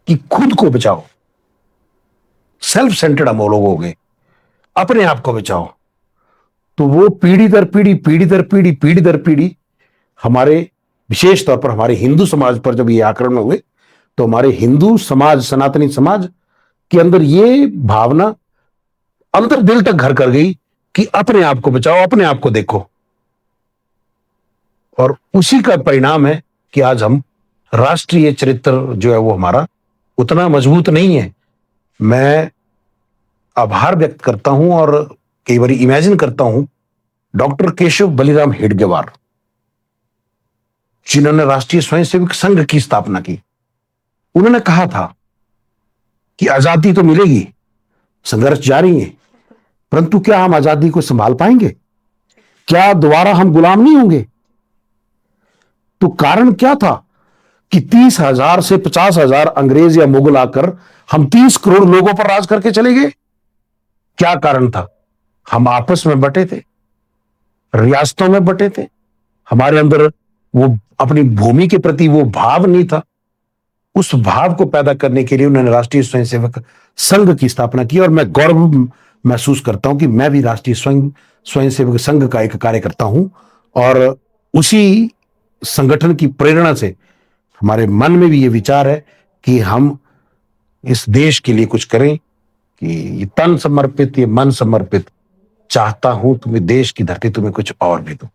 कि खुद को बचाओ। सेल्फ सेंटर्ड हम लोग हो गए, अपने आप को बचाओ। तो वो पीढ़ी दर पीढ़ी, पीढ़ी दर पीढ़ी, पीढ़ी दर पीढ़ी हमारे, विशेष तौर पर हमारे हिंदू समाज पर जब ये आक्रमण हुए, तो हमारे हिंदू समाज, सनातनी समाज के अंदर ये भावना अंतर दिल तक घर कर गई कि अपने आप को बचाओ, अपने आप को देखो। और उसी का परिणाम है कि आज हम, राष्ट्रीय चरित्र जो है वो हमारा उतना मजबूत नहीं है। मैं आभार व्यक्त करता हूं और कई बार इमेजिन करता हूं डॉक्टर केशव बलिराम हेडगेवार, जिन्होंने राष्ट्रीय स्वयंसेवक संघ की स्थापना की। उन्होंने कहा था कि आजादी तो मिलेगी, संघर्ष जारी है, परंतु क्या हम आजादी को संभाल पाएंगे? क्या दोबारा हम गुलाम नहीं होंगे? तो कारण क्या था कि 30,000 से 50,000 अंग्रेज या मुगल आकर हम 30 करोड़ लोगों पर राज करके चले गए? क्या कारण था? हम आपस में बटे थे, रियासतों में बटे थे, हमारे अंदर वो अपनी भूमि के प्रति वो भाव नहीं था। उस भाव को पैदा करने के लिए उन्होंने राष्ट्रीय स्वयंसेवक संघ की स्थापना की। और मैं गौरव महसूस करता हूं कि मैं भी राष्ट्रीय स्वयंसेवक संघ का एक कार्यकर्ता हूं, और उसी संगठन की प्रेरणा से हमारे मन में भी ये विचार है कि हम इस देश के लिए कुछ करें, कि ये तन समर्पित, ये मन समर्पित, चाहता हूं तुम्हें देश की धरती तुम्हें कुछ और भी दो।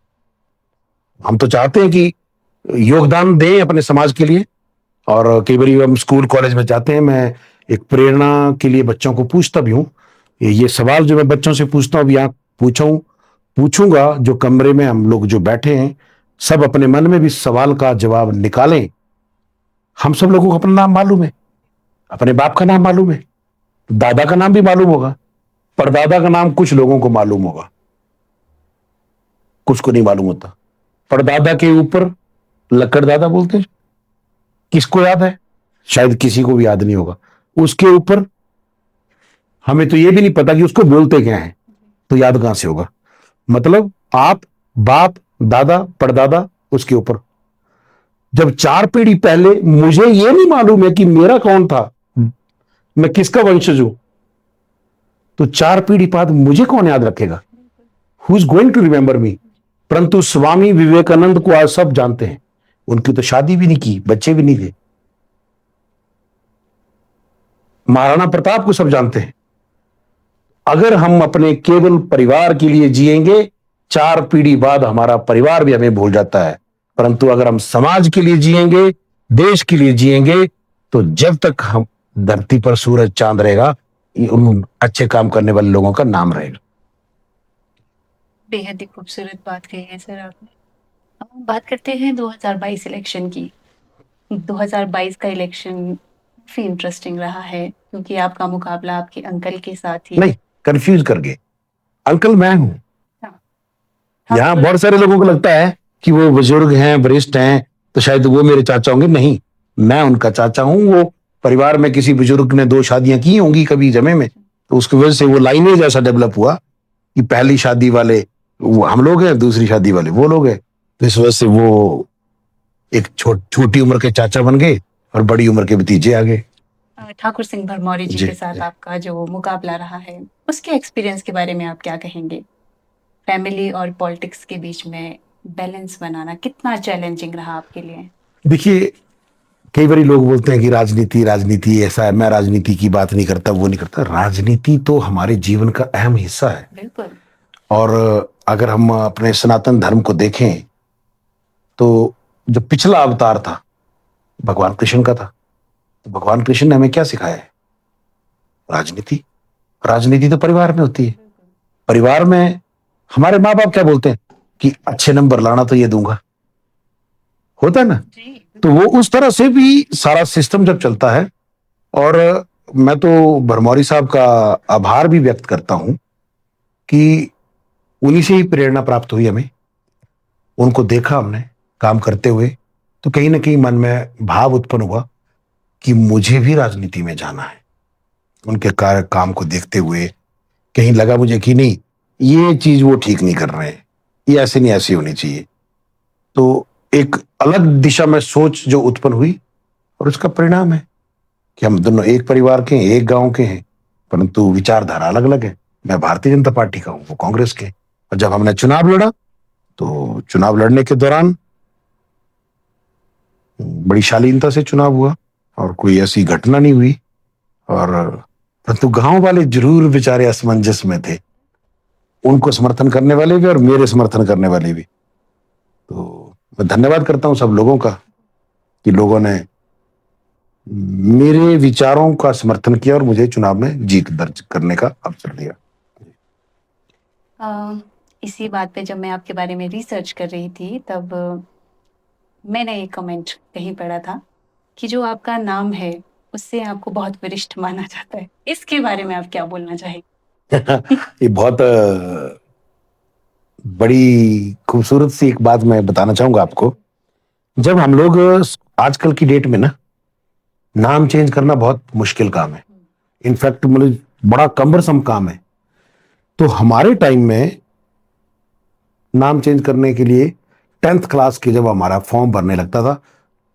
हम तो चाहते हैं कि योगदान दें अपने समाज के लिए, और कई बार हम स्कूल कॉलेज में जाते हैं, मैं एक प्रेरणा के लिए बच्चों को पूछता भी हूं। ये सवाल जो मैं बच्चों से पूछता हूं, यहाँ पूछूंगा, जो कमरे में हम लोग जो बैठे हैं सब अपने मन में भी सवाल का जवाब निकालें। हम सब लोगों को अपना नाम मालूम है, अपने बाप का नाम मालूम है, दादा का नाम भी मालूम होगा, परदादा का नाम कुछ लोगों को मालूम होगा, कुछ को नहीं मालूम होता। परदादा के ऊपर लक्कड़ दादा बोलते हैं, किसको याद है? शायद किसी को भी याद नहीं होगा। उसके ऊपर हमें तो यह भी नहीं पता कि उसको बोलते क्या है, तो याद कहां से होगा? मतलब आप, बाप, दादा, परदादा, उसके ऊपर। जब 4 पीढ़ी पहले मुझे यह नहीं मालूम है कि मेरा कौन था, मैं किसका वंशज हूं, तो 4 पीढ़ी बाद मुझे कौन याद रखेगा? Who is going to remember me? परंतु स्वामी विवेकानंद को आज सब जानते हैं। उनकी तो शादी भी नहीं की, बच्चे भी नहीं थे। महाराणा प्रताप को सब जानते हैं। अगर हम अपने केवल परिवार के लिए जिएंगे, 4 पीढ़ी बाद हमारा परिवार भी हमें भूल जाता है। परंतु अगर हम समाज के लिए जिएंगे, देश के लिए जिएंगे, तो जब तक हम धरती पर सूरज चांद रहेगा, उन अच्छे काम करने वाले लोगों का नाम रहेगा। बेहद ही खूबसूरत बात कही है सर आपने। अब हम बात करते हैं 2022 इलेक्शन की। 2022 का इलेक्शन काफी इंटरेस्टिंग रहा है, क्योंकि आपका मुकाबला आपके अंकल के साथ ही। नहीं, कंफ्यूज कर गए। अंकल मैं हूं। हाँ, यहाँ बहुत सारे लोगों को लगता है कि वो बुजुर्ग हैं, वरिष्ठ हैं, तो शायद वो मेरे चाचा होंगे। नहीं, मैं उनका चाचा हूं। वो परिवार में किसी बुजुर्ग ने 2 शादियां की होंगी कभी जमे में, तो उसकी वजह से वो लाइनेज ऐसा डेवलप हुआ कि पहली शादी वाले वो हम लोग हैं, दूसरी शादी वाले वो लोग हैं। तो इस वजह से वो एक छोटी उम्र के चाचा बन गए और बड़ी उम्र के भतीजे आ गए। ठाकुर सिंह भरमौरी जी के साथ आपका जो मुकाबला रहा है, उसके एक्सपीरियंस के बारे में आप क्या कहेंगे? फैमिली और पॉलिटिक्स के बीच में बैलेंस बनाना कितना चैलेंजिंग रहा आपके लिए? देखिए, कई बार लोग बोलते हैं कि राजनीति ऐसा है। मैं राजनीति की बात नहीं करता, वो नहीं करता। राजनीति तो हमारे जीवन का अहम हिस्सा है। बिल्कुल। और अगर हम अपने सनातन धर्म को देखें, तो जो पिछला अवतार था भगवान कृष्ण का था। तो भगवान कृष्ण ने हमें क्या सिखाया है? राजनीति। राजनीति तो परिवार में होती है। परिवार में हमारे माँ बाप क्या बोलते हैं कि अच्छे नंबर लाना तो ये दूंगा, होता है ना? तो वो उस तरह से भी सारा सिस्टम जब चलता है। और मैं तो भरमौरी साहब का आभार भी व्यक्त करता हूं कि उन्हीं से ही प्रेरणा प्राप्त हुई हमें। उनको देखा हमने काम करते हुए, तो कहीं ना कहीं मन में भाव उत्पन्न हुआ कि मुझे भी राजनीति में जाना है। उनके कार्य काम को देखते हुए कहीं लगा मुझे कि नहीं, ये चीज वो ठीक नहीं कर रहे हैं, ये ऐसे नहीं, ऐसी होनी चाहिए। तो एक अलग दिशा में सोच जो उत्पन्न हुई, और उसका परिणाम है कि हम दोनों एक परिवार के हैं, एक गांव के हैं, परंतु विचारधारा अलग अलग है। मैं भारतीय जनता पार्टी का हूं, वो कांग्रेस के। और जब हमने चुनाव लड़ा, तो चुनाव लड़ने के दौरान बड़ी शालीनता से चुनाव हुआ और कोई ऐसी घटना नहीं हुई। और परंतु गांव वाले जरूर बेचारे असमंजस में थे, उनको समर्थन करने वाले भी और मेरे समर्थन करने वाले भी। तो मैं धन्यवाद करता हूं सब लोगों का कि लोगों ने मेरे विचारों का समर्थन किया और मुझे चुनाव में जीत दर्ज करने का अवसर दिया। इसी बात पे जब मैं आपके बारे में रिसर्च कर रही थी, तब मैंने एक कमेंट कहीं पढ़ा था कि जो आपका नाम है उससे आपको बहुत वरिष्ठ माना जाता है। इसके बारे में आप क्या बोलना चाहेंगे? ये बहुत बड़ी खूबसूरत सी एक बात मैं बताना चाहूंगा आपको। जब हम लोग आजकल की डेट में ना, नाम चेंज करना बहुत मुश्किल काम है। इनफैक्ट मतलब बड़ा कम्बरसम काम है। तो हमारे टाइम में नाम चेंज करने के लिए 10th क्लास के जब हमारा फॉर्म भरने लगता था,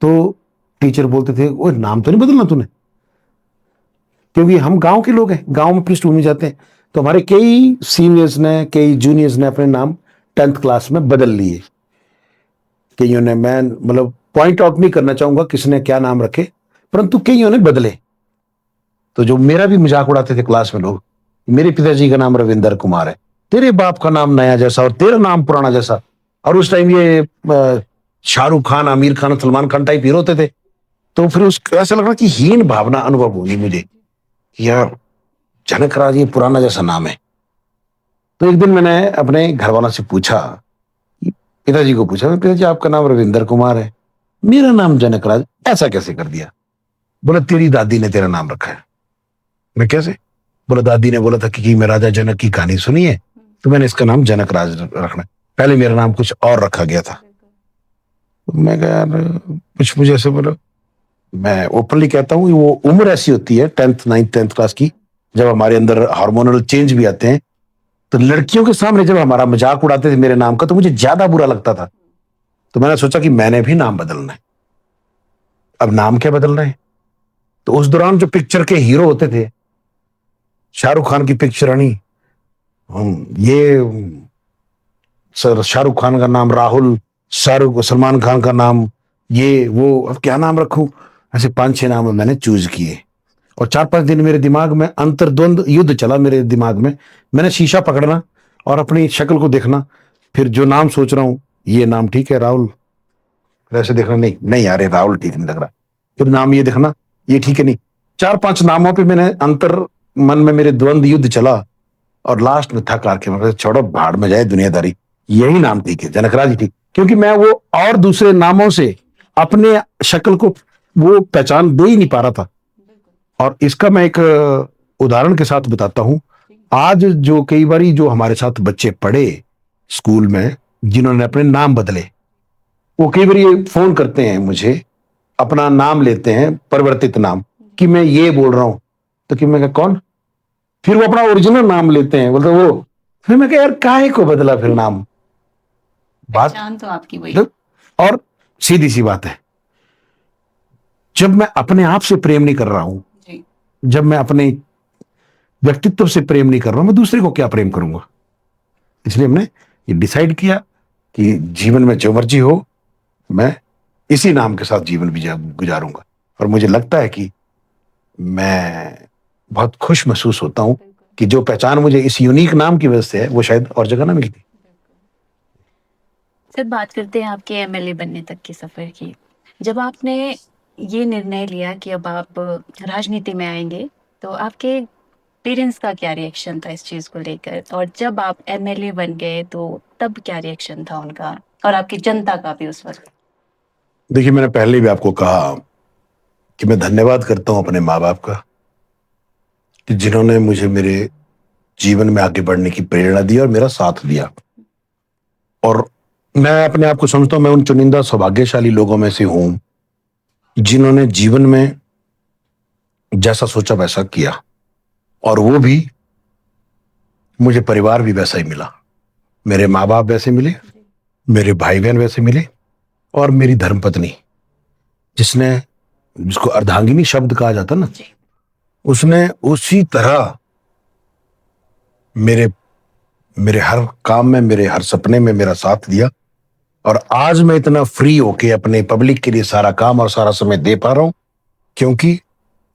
तो टीचर बोलते थे, ओए नाम तो नहीं बदलना तूने, क्योंकि हम गांव के लोग हैं, गांव में पृष्ठभूमि जाते हैं। तो हमारे कई सीनियर्स ने, कई जूनियर्स ने अपने नाम 10th क्लास में बदल लिए। कईयों ने, मैं मतलब पॉइंट आउट नहीं करना चाहूंगा किसने क्या नाम रखे, परंतु कईयों ने बदले। तो जो मेरा भी मजाक उड़ाते थे क्लास में लोग, मेरे पिताजी का नाम रविंदर कुमार है, तेरे बाप का नाम नया जैसा और तेरा नाम पुराना जैसा। और उस टाइम ये शाहरुख खान, आमिर खान, सलमान खान टाइप हीरो होते थे। तो फिर उस ऐसा लग रहा कि हीन भावना अनुभव हुई मुझे, यार जनक राज ये पुराना जैसा नाम है। तो एक दिन मैंने अपने घर वालों से पूछा, पिताजी को पूछा, पिताजी आपका नाम रविंदर कुमार है, मेरा नाम जनकराज ऐसा कैसे कर दिया? बोला तेरी दादी ने तेरा नाम रखा है। मैं कैसे? बोला दादी ने बोला था कि मैं राजा जनक की कहानी सुनी है तो मैंने इसका नाम जनकराज रखना है, पहले मेरा नाम कुछ और रखा गया था। तो मैं कहा यार कुछ मुझे ऐसे बोला, मैं ओपनली कहता हूँ वो उम्र ऐसी होती है 10th 9th 10th क्लास की, जब हमारे अंदर हार्मोनल चेंज भी आते हैं, तो लड़कियों के सामने जब हमारा मजाक उड़ाते थे मेरे नाम का तो मुझे ज्यादा बुरा लगता था। तो मैंने सोचा कि मैंने भी नाम बदलना है। अब नाम क्या बदलना है? तो उस दौरान जो पिक्चर के हीरो होते थे, शाहरुख खान की पिक्चर आनी, ये सर शाहरुख खान का नाम राहुल, शाहरुख सलमान खान का नाम ये वो, अब क्या नाम रखूं? ऐसे 5-6 नाम मैंने चूज किए और 4-5 दिन मेरे दिमाग में अंतर्द्वंद युद्ध चला। मेरे दिमाग में मैंने शीशा पकड़ना और अपनी शक्ल को देखना, फिर जो नाम सोच रहा हूं ये नाम ठीक है राहुल, फिर ऐसे देखना नहीं नहीं यार ये राहुल ठीक नहीं लग रहा, फिर नाम ये देखना ये ठीक है नहीं। 4-5 नामों पे मैंने अंतर मन में मेरे द्वंद युद्ध चला और लास्ट में थक हार के मैं छोड़ो भाड़ में जाए दुनियादारी, यही नाम ठीक है, जनकराज ही ठीक, क्योंकि मैं वो और दूसरे नामों से अपने शक्ल को वो पहचान दे ही नहीं पा रहा था। और इसका मैं एक उदाहरण के साथ बताता हूं। आज जो कई बारी जो हमारे साथ बच्चे पढ़े स्कूल में जिन्होंने अपने नाम बदले, वो कई बार फोन करते हैं मुझे, अपना नाम लेते हैं परिवर्तित नाम कि मैं ये बोल रहा हूं, तो कि मैं कहा कौन? फिर वो अपना ओरिजिनल नाम लेते हैं, बोलते वो, फिर मैं कहा यार काहे को बदला फिर नाम? बात पहचान तो आपकी वही। और सीधी सी बात है, जब मैं अपने आप से प्रेम नहीं कर रहा हूं, जी। जब मैं अपने व्यक्तित्व से प्रेम नहीं कर रहा हूं, मैं दूसरे को क्या प्रेम करूंगा? इसलिए हमने ये डिसाइड किया कि जीवन में जो मर्जी हो मैं इसी नाम के साथ जीवन भी गुजारूंगा। और मुझे लगता है कि मैं बहुत खुश महसूस होता हूं कि जो पहचान मुझे इस यूनिक नाम की वजह से है वो शायद और जगह ना मिलती। सर बात करते हैं आपके एमएलए बनने तक के सफर की। जब आपने ये निर्णय लिया कि अब आप राजनीति में आएंगे, तो आपके पेरेंट्स का क्या रिएक्शन था इस चीज को लेकर? और जब आप एमएलए बन गए तो तब क्या रिएक्शन था उनका और आपकी जनता का भी उस वक्त? देखिए मैंने पहले भी आपको कहा कि मैं धन्यवाद करता हूं अपने माँ बाप का कि जिन्होंने मुझे मेरे जीवन में आगे बढ़ने की प्रेरणा दी और मेरा साथ दिया। और मैं अपने आप को समझता हूं मैं उन चुनिंदा सौभाग्यशाली लोगों में से हूं जिन्होंने जीवन में जैसा सोचा वैसा किया, और वो भी मुझे परिवार भी वैसा ही मिला। मेरे माँ बाप वैसे मिले, मेरे भाई बहन वैसे मिले, और मेरी धर्मपत्नी जिसको अर्धांगिनी शब्द कहा जाता ना, उसने उसी तरह मेरे हर काम में, मेरे हर सपने में मेरा साथ दिया। और आज मैं इतना फ्री होके अपने पब्लिक के लिए सारा काम और सारा समय दे पा रहा हूं क्योंकि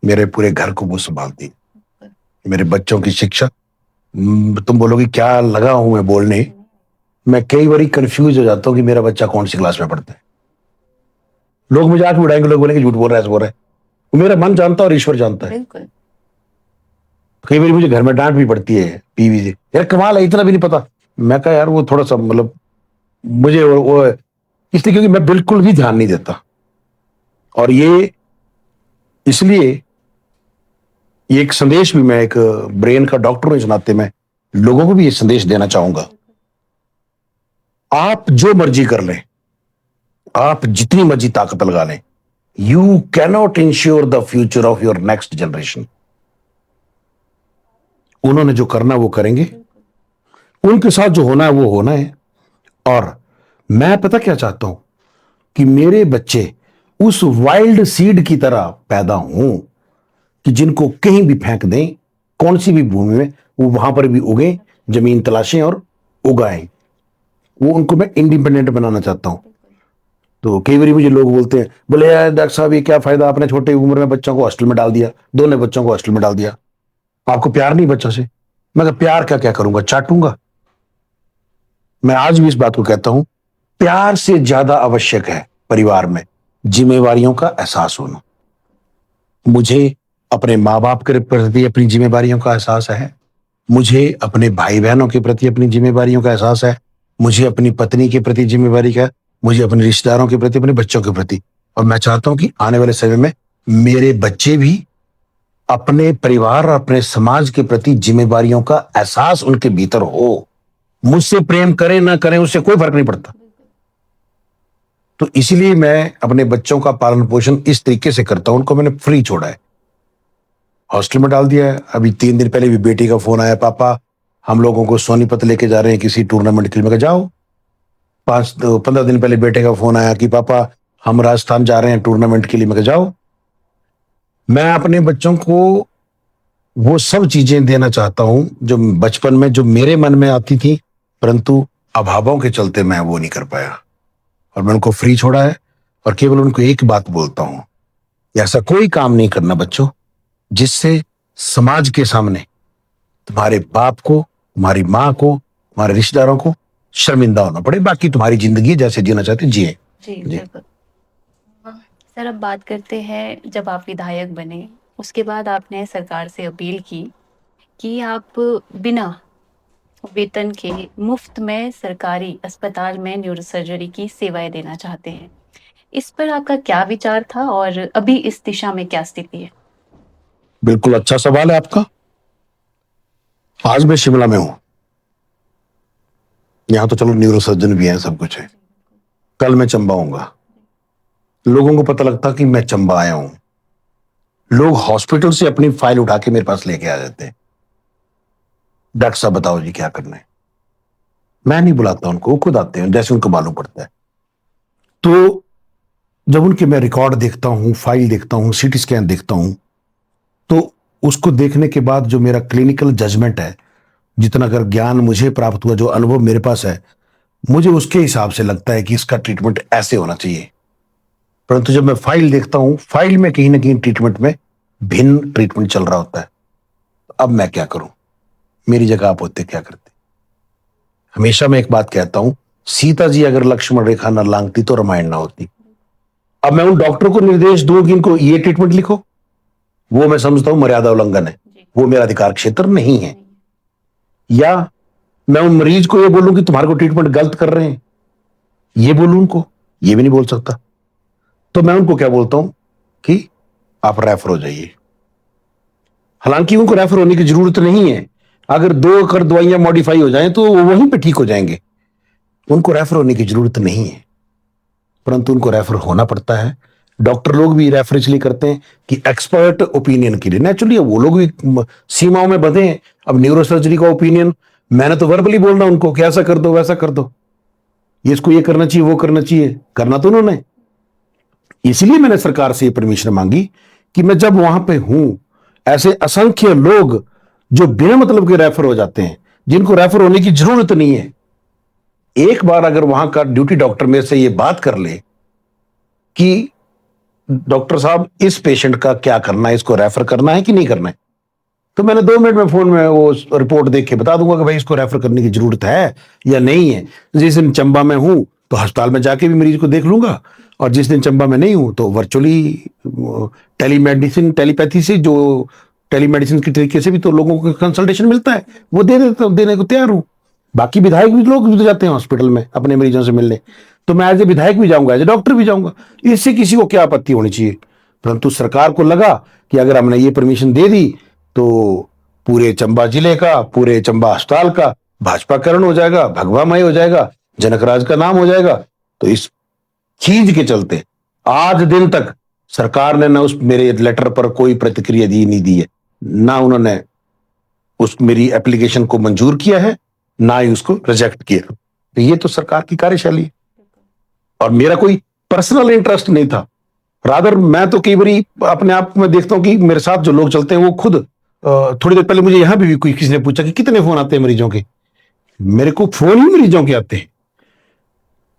मेरे पूरे घर को वो संभालती है। मेरे बच्चों की शिक्षा, तुम बोलोगे क्या लगा हूं मैं बोलने, मैं कई बार कंफ्यूज हो जाता हूं कि मेरा बच्चा कौन सी क्लास में पढ़ता है। लोग मजाक में उड़ाएंगे, लोग बोलेंगे झूठ बोल रहा है, ऐसा बोल रहा है। मेरा मन जानता है और ईश्वर जानता है। बिल्कुल। कई बार मुझे घर में डांट भी पड़ती है पीवी से, यार कमाल है इतना भी नहीं पता। मैं कहा यार वो थोड़ा सा मतलब मुझे वो इसलिए क्योंकि मैं बिल्कुल भी ध्यान नहीं देता। और ये इसलिए ये एक संदेश भी, मैं एक ब्रेन का डॉक्टर इस नाते में लोगों को भी ये संदेश देना चाहूंगा, आप जो मर्जी कर लें, आप जितनी मर्जी ताकत लगा लें, you cannot ensure the future of your next generation. उन्होंने जो करना वो करेंगे, उनके साथ जो होना है वो होना है। और मैं पता क्या चाहता हूं कि मेरे बच्चे उस वाइल्ड सीड की तरह पैदा हों कि जिनको कहीं भी फेंक दें, कौन सी भी भूमि में, वो वहां पर भी उगे, जमीन तलाशें और उगाएं। वो उनको मैं इंडिपेंडेंट बनाना चाहता हूं। तो कई बार मुझे लोग बोलते हैं, बोले यार डॉक्टर साहब ये क्या फायदा, आपने छोटे उम्र में बच्चों को हॉस्टल में डाल दिया, दोनों बच्चों को हॉस्टल में डाल दिया, आपको प्यार नहीं बच्चों से? मैं कहा प्यार क्या क्या करूंगा, चाटूंगा? मैं आज भी इस बात को कहता हूं, प्यार से ज्यादा आवश्यक है परिवार में जिम्मेवारियों का एहसास होना। मुझे अपने माँ बाप के प्रति अपनी जिम्मेवारियों का एहसास है, मुझे अपने भाई बहनों के प्रति अपनी जिम्मेवारियों का एहसास है, मुझे अपनी पत्नी के प्रति जिम्मेवारी का है, मुझे अपने रिश्तेदारों के प्रति, अपने बच्चों के प्रति। और मैं चाहता हूं कि आने वाले समय में मेरे बच्चे भी अपने परिवार और अपने समाज के प्रति जिम्मेवारियों का एहसास उनके भीतर हो। मुझसे प्रेम करें ना करें उससे कोई फर्क नहीं पड़ता। तो इसलिए मैं अपने बच्चों का पालन पोषण इस तरीके से करता हूं। उनको मैंने फ्री छोड़ा है, हॉस्टल में डाल दिया है। अभी 3 दिन पहले भी बेटी का फोन आया, पापा हम लोगों को सोनीपत लेके जा रहे हैं किसी टूर्नामेंट के लिए। मैं कहा जाओ। 15 दिन पहले बेटे का फोन आया कि पापा हम राजस्थान जा रहे हैं टूर्नामेंट के लिए। मैं कहा जाओ। मैं अपने बच्चों को वो सब चीजें देना चाहता हूं जो बचपन में जो मेरे मन में आती थी, परंतु अभावों के चलते मैं वो नहीं कर पाया। और मैं उनको फ्री छोड़ा है और केवल उनको एक बात बोलता हूं, ऐसा कोई काम नहीं करना बच्चों जिससे समाज के सामने तुम्हारे बाप को, तुम्हारी माँ को, तुम्हारे रिश्तेदारों को शर्मिंदा होना पड़े। बाकी तुम्हारी जिंदगी जैसे जीना चाहते जिए। जी बिल्कुल। सर, अब बात करते हैं, जब आप विधायक बने उसके बाद आपने सरकार से अपील की कि आप बिना वेतन के मुफ्त में सरकारी अस्पताल में न्यूरोसर्जरी की सेवाएं देना चाहते हैं। इस पर आपका क्या विचार था और अभी इस दिशा में क्या स्थिति है? बिल्कुल अच्छा सवाल है आपका। आज मैं शिमला में हूं। यहां तो चलो न्यूरोसर्जन भी है, सब कुछ है। कल मैं चंबा आऊंगा। लोगों को पता लगता कि मैं चंबा आया हूं, लोग हॉस्पिटल से अपनी फाइल उठा के मेरे पास लेके आ जाते हैं, डॉक्टर साहब बताओ जी क्या करना है। मैं नहीं बुलाता उनको, वो खुद आते हैं जैसे उनको मालूम पड़ता है। तो जब उनके मैं रिकॉर्ड देखता हूं, फाइल देखता हूं, सीटी स्कैन देखता हूं, तो उसको देखने के बाद जो मेरा क्लिनिकल जजमेंट है, जितना अगर ज्ञान मुझे प्राप्त हुआ, जो अनुभव मेरे पास है, मुझे उसके हिसाब से लगता है कि इसका ट्रीटमेंट ऐसे होना चाहिए। परंतु जब मैं फाइल देखता हूं, फाइल में कहीं ना कहीं ट्रीटमेंट में भिन्न ट्रीटमेंट चल रहा होता है। अब मैं क्या करूं? मेरी जगह आप होते क्या करते? हमेशा मैं एक बात कहता हूं, सीता जी अगर लक्ष्मण रेखा न लांघती तो रामायण ना होती। अब मैं उन डॉक्टर को निर्देश दूं कि इनको ये ट्रीटमेंट लिखो, वो मैं समझता हूं मर्यादा उल्लंघन है, वो मेरा अधिकार क्षेत्र नहीं है। या मैं उन मरीज को ये बोलूं कि तुम्हारे को ट्रीटमेंट गलत कर रहे हैं, ये बोलूं उनको, ये भी नहीं बोल सकता। तो मैं उनको क्या बोलता हूं कि आप रेफर हो जाइए। हालांकि उनको रेफर होने की जरूरत नहीं है। अगर 2 अगर दवाइयां मॉडिफाई हो जाएं तो वो वहीं पे ठीक हो जाएंगे। उनको रेफर होने की जरूरत नहीं है, परंतु उनको रेफर होना पड़ता है। डॉक्टर लोग भी रेफर इसलिए करते हैं कि एक्सपर्ट ओपिनियन के लिए। नेचुरली वो लोग भी सीमाओं में बंधे हैं। अब न्यूरोसर्जरी का ओपिनियन मैंने तो वर्बली बोलना उनको कि ऐसा कर दो वैसा कर दो, ये इसको ये करना चाहिए वो करना चाहिए, करना तो उन्होंने। इसलिए मैंने सरकार से ये परमिशन मांगी कि मैं जब वहां पे हूं, ऐसे असंख्य लोग जो बिना मतलब के रेफर हो जाते हैं, जिनको रेफर होने की जरूरत नहीं है, एक बार अगर वहां का ड्यूटी डॉक्टर मेरे से ये बात कर ले कि डॉक्टर साहब इस पेशेंट का क्या करना है, इसको रेफर करना है कि नहीं करना है, तो मैंने 2 मिनट में फोन में वो रिपोर्ट देख के बता दूंगा कि भाई इसको रेफर करने की जरूरत है या नहीं है। जिस दिन चंबा में हूं तो अस्पताल में जाके भी मरीज को देख लूंगा, और जिस दिन चंबा में नहीं हूं तो वर्चुअली टेलीमेडिसिन, टेलीपैथी से, जो टेलीमेडिसिन के तरीके से भी तो लोगों को कंसल्टेशन मिलता है, वो दे देता हूं, देने को तैयार हूं। बाकी विधायक भी लोग भी जाते हैं हॉस्पिटल में अपने मरीजों से मिलने, तो मैं एज ए विधायक भी जाऊंगा, एज ए डॉक्टर भी जाऊंगा। इससे किसी को क्या आपत्ति होनी चाहिए। परंतु सरकार को लगा कि अगर हमने ये परमिशन दे दी तो पूरे चंबा जिले का, पूरे चंबा अस्पताल का भाजपाकरण हो जाएगा, भगवामय हो जाएगा, जनकराज का नाम हो जाएगा। तो इस खींच के चलते आज दिन तक सरकार ने ना उस मेरे लेटर पर कोई प्रतिक्रिया नहीं दी है, ना उन्होंने उस मेरी एप्लीकेशन को मंजूर किया है, ना ही उसको रिजेक्ट किया। तो ये तो सरकार की कार्यशैली है, और मेरा कोई पर्सनल इंटरेस्ट नहीं था। रादर मैं तो कई बारी अपने आप में देखता हूं कि मेरे साथ जो लोग चलते हैं वो खुद, थोड़ी देर पहले मुझे यहां भी कोई किसी ने पूछा कि कितने फोन आते हैं मरीजों के। मेरे को फोन ही मरीजों के आते हैं।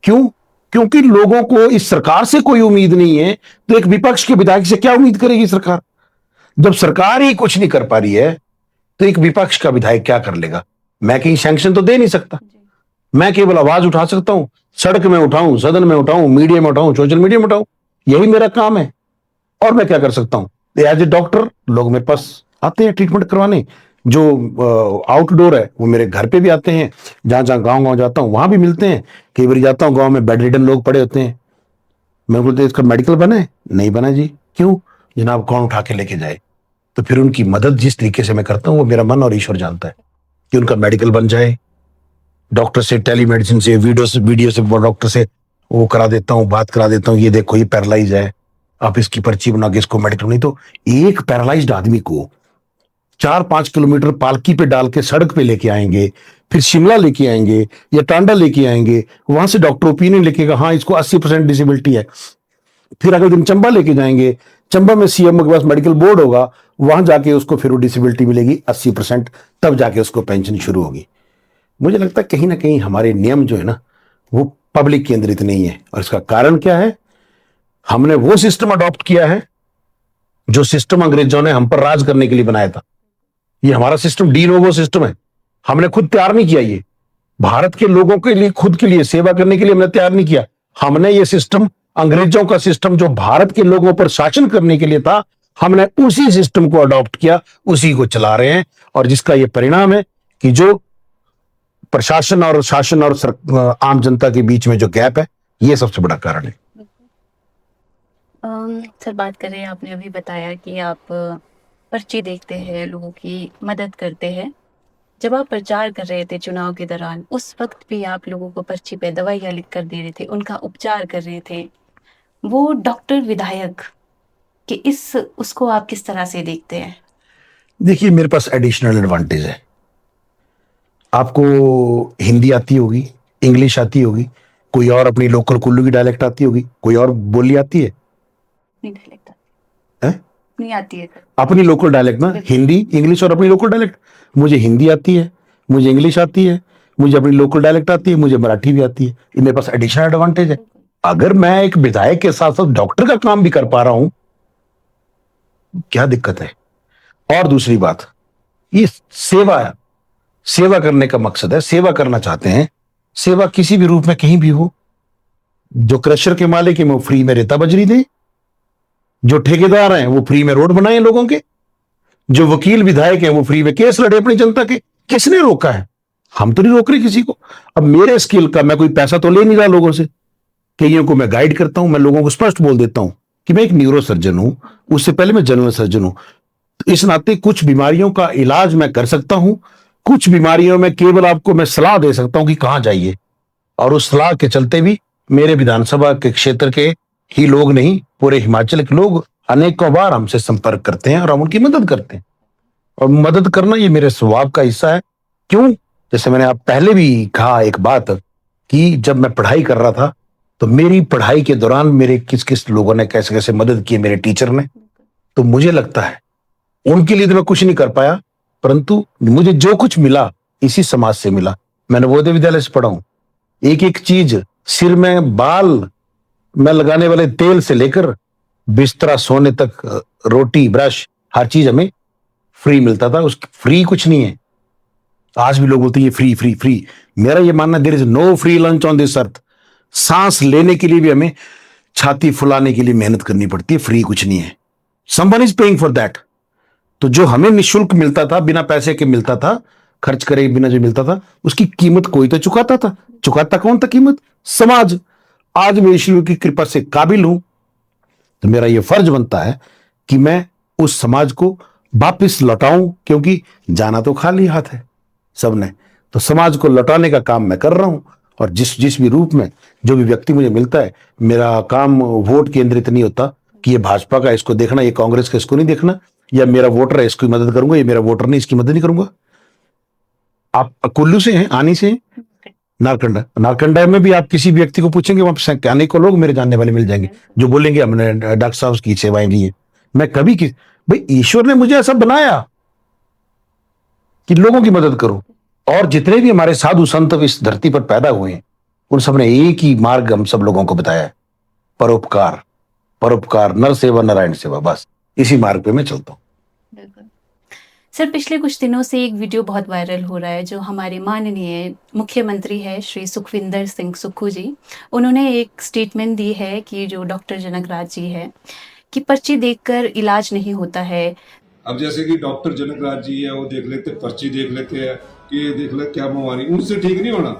क्यों? क्योंकि लोगों को इस सरकार से कोई उम्मीद नहीं है, तो एक विपक्ष के विधायक से क्या उम्मीद करेगी सरकार? जब सरकार ही कुछ नहीं कर पा रही है तो एक विपक्ष का विधायक क्या कर लेगा? मैं कहीं सैंक्शन तो दे नहीं सकता, मैं केवल आवाज उठा सकता हूं, सड़क में उठाऊं, सदन में उठाऊं, मीडिया में उठाऊं, सोशल मीडिया में उठाऊं, यही मेरा काम है। और मैं क्या कर सकता हूं? एज ए डॉक्टर लोग मेरे पास आते हैं ट्रीटमेंट करवाने, जो आउटडोर है वो मेरे घर पे भी आते हैं, जहां जहां गांव जाता हूँ वहां भी मिलते हैं। कई बार जाता हूँ गांव में बेड रिडन लोग पड़े होते हैं, मैं बोलते इसका मेडिकल बना है? नहीं बना जी। क्यों? जनाब कौन उठा के लेके जाए? तो फिर उनकी मदद जिस तरीके से मैं करता हूँ वो मेरा मन और ईश्वर जानता है कि उनका मेडिकल बन जाए। डॉक्टर से टेलीमेडिसिन से वीडियो से डॉक्टर से वो करा देता हूँ, बात करा देता हूँ, ये देखो ये पैरालाइज है, आप इसकी पर्ची बना के इसको मेडिकल। नहीं तो एक पैरालाइज्ड आदमी को 4-5 किलोमीटर पालकी पे डाल के सड़क पे लेके आएंगे, फिर शिमला लेके आएंगे या टांडा लेके आएंगे, वहां से डॉक्टर ओपिनियन लिखेगा हाँ इसको 80% डिसेबिलिटी है। फिर अगले दिन चंबा लेके जाएंगे, चंबा में सीएमओ के पास मेडिकल बोर्ड होगा, वहां जाके उसको फिर वो डिसेबिलिटी मिलेगी 80%, तब जाके उसको पेंशन शुरू होगी। मुझे लगता है कहीं ना कहीं हमारे नियम जो है ना वो पब्लिक केंद्रित नहीं है। और इसका कारण क्या है? हमने वो सिस्टम अडॉप्ट किया है जो सिस्टम अंग्रेजों ने हम पर राज करने के लिए बनाया था। ये हमारा सिस्टम डी नोवो सिस्टम है, हमने खुद तैयार नहीं किया। ये भारत के लोगों के लिए, खुद के लिए सेवा करने के लिए हमने तैयार नहीं किया। हमने ये सिस्टम, अंग्रेजों का सिस्टम जो भारत के लोगों पर शासन करने के लिए था, हमने उसी सिस्टम को अडॉप्ट किया, उसी को चला रहे हैं। और जिसका ये परिणाम है कि जो प्रशासन और शासन और आम जनता के बीच में जो गैप है, ये सबसे बड़ा कारण है। सर बात करें, आपने अभी बताया कि आप पर्ची देखते हैं, लोगों की मदद करते हैं। जब आप प्रचार कर रहे थे चुनाव के दौरान, उस वक्त भी आप लोगों को पर्ची पे दवाइयाँ लिख कर दे रहे थे, उनका उपचार कर रहे थे। वो डॉक्टर विधायक कि इस उसको आप किस तरह से देखते हैं? देखिए मेरे पास एडिशनल एडवांटेज है। आपको हिंदी आती होगी, इंग्लिश आती होगी, कोई और अपनी लोकल कुल्लू की डायलेक्ट आती होगी, कोई और बोली आती है? नहीं, डायलेक्ट है? नहीं आती है सर। अपनी लोकल डायलेक्ट ना, हिंदी इंग्लिश और अपनी लोकल डायलेक्ट। मुझे हिंदी आती है, मुझे इंग्लिश आती है, मुझे अपनी लोकल डायलेक्ट आती है, मुझे मराठी भी आती है। ये मेरे पास एडिशनल एडवांटेज है। अगर मैं एक विधायक के साथ साथ डॉक्टर का काम भी कर पा रहा हूं, क्या दिक्कत है? और दूसरी बात, ये सेवा करने का मकसद है, सेवा करना चाहते हैं, सेवा किसी भी रूप में कहीं भी हो। जो क्रशर के मालिक है वो फ्री में रेता बजरी दे, जो ठेकेदार हैं वो फ्री में रोड बनाए लोगों के, जो वकील विधायक हैं वो फ्री में केस लड़े अपनी जनता के। किसने रोका है? हम तो नहीं रोक रहे किसी को। अब मेरे स्किल का मैं कोई पैसा तो ले नहीं रहा लोगों से, कईयों को मैं गाइड करता हूं। मैं लोगों को स्पष्ट बोल देता हूं कि मैं एक न्यूरो सर्जन हूं, उससे पहले मैं जनरल सर्जन हूं। तो इस नाते कुछ बीमारियों का इलाज मैं कर सकता हूं, कुछ बीमारियों में केवल आपको मैं सलाह दे सकता हूं कि कहां जाइए। और उस सलाह के चलते भी मेरे विधानसभा के क्षेत्र के ही लोग नहीं, पूरे हिमाचल के लोग अनेकों बार हमसे संपर्क करते हैं और हम उनकी मदद करते हैं। और मदद करना ये मेरे स्वभाव का हिस्सा है। क्यों? जैसे मैंने आप पहले भी कहा एक बात कि जब मैं पढ़ाई कर रहा था तो मेरी पढ़ाई के दौरान मेरे किस किस लोगों ने कैसे कैसे मदद की, मेरे टीचर ने। तो मुझे लगता है उनके लिए तो मैं कुछ नहीं कर पाया, परंतु मुझे जो कुछ मिला इसी समाज से मिला। मैं नवोदय विद्यालय से पढ़ा हूं। एक एक चीज, सिर में बाल में लगाने वाले तेल से लेकर बिस्तरा सोने तक, रोटी ब्रश, हर चीज हमें फ्री मिलता था। उस फ्री कुछ नहीं है। आज भी लोग बोलते हैं ये फ्री फ्री फ्री। मेरा ये मानना, there is no free lunch on this earth. सांस लेने के लिए भी हमें छाती फुलाने के लिए मेहनत करनी पड़ती है, फ्री कुछ नहीं है। Someone is paying for that. तो जो हमें निःशुल्क मिलता था, बिना पैसे के मिलता था, खर्च करे बिना जो मिलता था, उसकी कीमत कोई तो चुकाता था। चुकाता कौन था कीमत? समाज। आज मैं ईश्वर की कृपा से काबिल हूं, तो मेरा यह फर्ज बनता है कि मैं उस समाज को वापिस लौटाऊं, क्योंकि जाना तो खाली हाथ है सबने। तो समाज को लौटाने का काम मैं कर रहा हूं। और जिस भी रूप में जो भी व्यक्ति मुझे मिलता है, मेरा काम वोट केंद्रित नहीं होता कि ये भाजपा का इसको देखना, ये कांग्रेस का इसको नहीं देखना, या मेरा वोटर है इसकी मदद करूंगा, ये मेरा वोटर नहीं इसकी मदद नहीं करूंगा। आप कुल्लू से हैं, आनी से हैं, नारकंडा। नारकंडा में भी आप किसी व्यक्ति को पूछेंगे, वहां अनेकों लोग मेरे जानने वाले मिल जाएंगे जो बोलेंगे हमने डॉक्टर साहब की सेवाएं ली है। मैं कभी भाई ईश्वर ने मुझे ऐसा बनाया कि लोगों की मदद करूं। और जितने भी हमारे साधु संत इस धरती पर पैदा हुए हैं, उन सब ने एक ही मार्ग हम सब लोगों को बताया है, परोपकार। परोपकार, नर सेवा नारायण सेवा, बस इसी मार्ग पे मैं चलता हूं। सर पिछले कुछ दिनों से एक वीडियो बहुत वायरल हो रहा है, जो हमारे माननीय मुख्यमंत्री है श्री सुखविंदर सिंह सुक्खू जी, उन्होंने एक स्टेटमेंट दी है कि जो डॉक्टर जनक राज जी है कि पर्ची देखकर इलाज नहीं होता है, अब जैसे कि डॉक्टर जनक राज जी है, वो देख लेते, पर्ची देख लेते हैं कि ये देख ले क्या बीमारी, उनसे ठीक नहीं होना।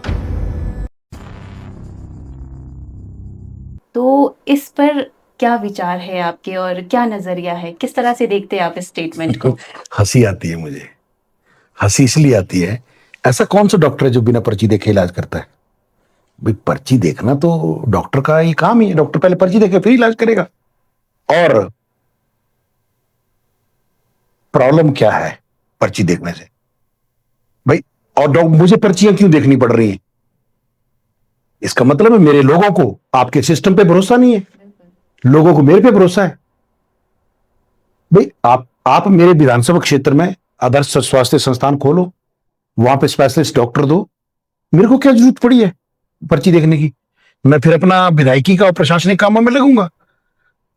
तो इस पर क्या विचार है आपके और क्या नजरिया है, किस तरह से देखते हैं आप इस स्टेटमेंट को? हंसी आती है मुझे। हंसी इसलिए आती है, ऐसा कौन सा डॉक्टर है जो बिना पर्ची देखे इलाज करता है? भाई पर्ची देखना तो डॉक्टर का ही काम ही है। डॉक्टर पहले पर्ची देखे फिर इलाज करेगा। और प्रॉब्लम क्या है पर्ची देखने से भाई? और मुझे पर्चियां क्यों देखनी पड़ रही हैं? इसका मतलब है मेरे लोगों को आपके सिस्टम पे भरोसा नहीं है, लोगों को मेरे पे भरोसा है। भाई आप मेरे विधानसभा क्षेत्र में आदर्श स्वास्थ्य संस्थान खोलो, वहां पे स्पेशलिस्ट डॉक्टर दो। मेरे को क्या जरूरत पड़ी है पर्ची देखने की? मैं फिर अपना विधायकी का और प्रशासनिक कामों में लगूंगा।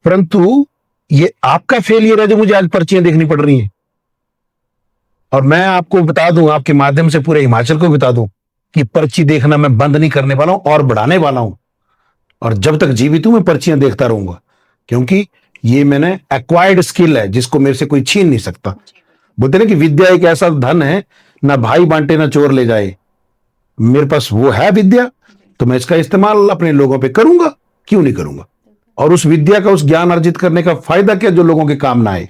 परंतु ये आपका फेलियर है जो मुझे आज पर्चियां देखनी पड़ रही हैं। और मैं आपको बता दूं, आपके माध्यम से पूरे हिमाचल को बता दूं कि पर्ची देखना मैं बंद नहीं करने वाला हूं और बढ़ाने वाला हूं। और जब तक जीवित हूं मैं पर्चियां देखता रहूंगा, क्योंकि ये मैंने एक्वायर्ड स्किल है जिसको मेरे से कोई छीन नहीं सकता। बोलते ना कि विद्या एक ऐसा धन है, ना भाई बांटे ना चोर ले जाए। मेरे पास वो है विद्या, तो मैं इसका इस्तेमाल अपने लोगों पे करूंगा, क्यों नहीं करूंगा? और उस विद्या का, उस ज्ञान अर्जित करने का फायदा क्या जो लोगों के काम ना आए।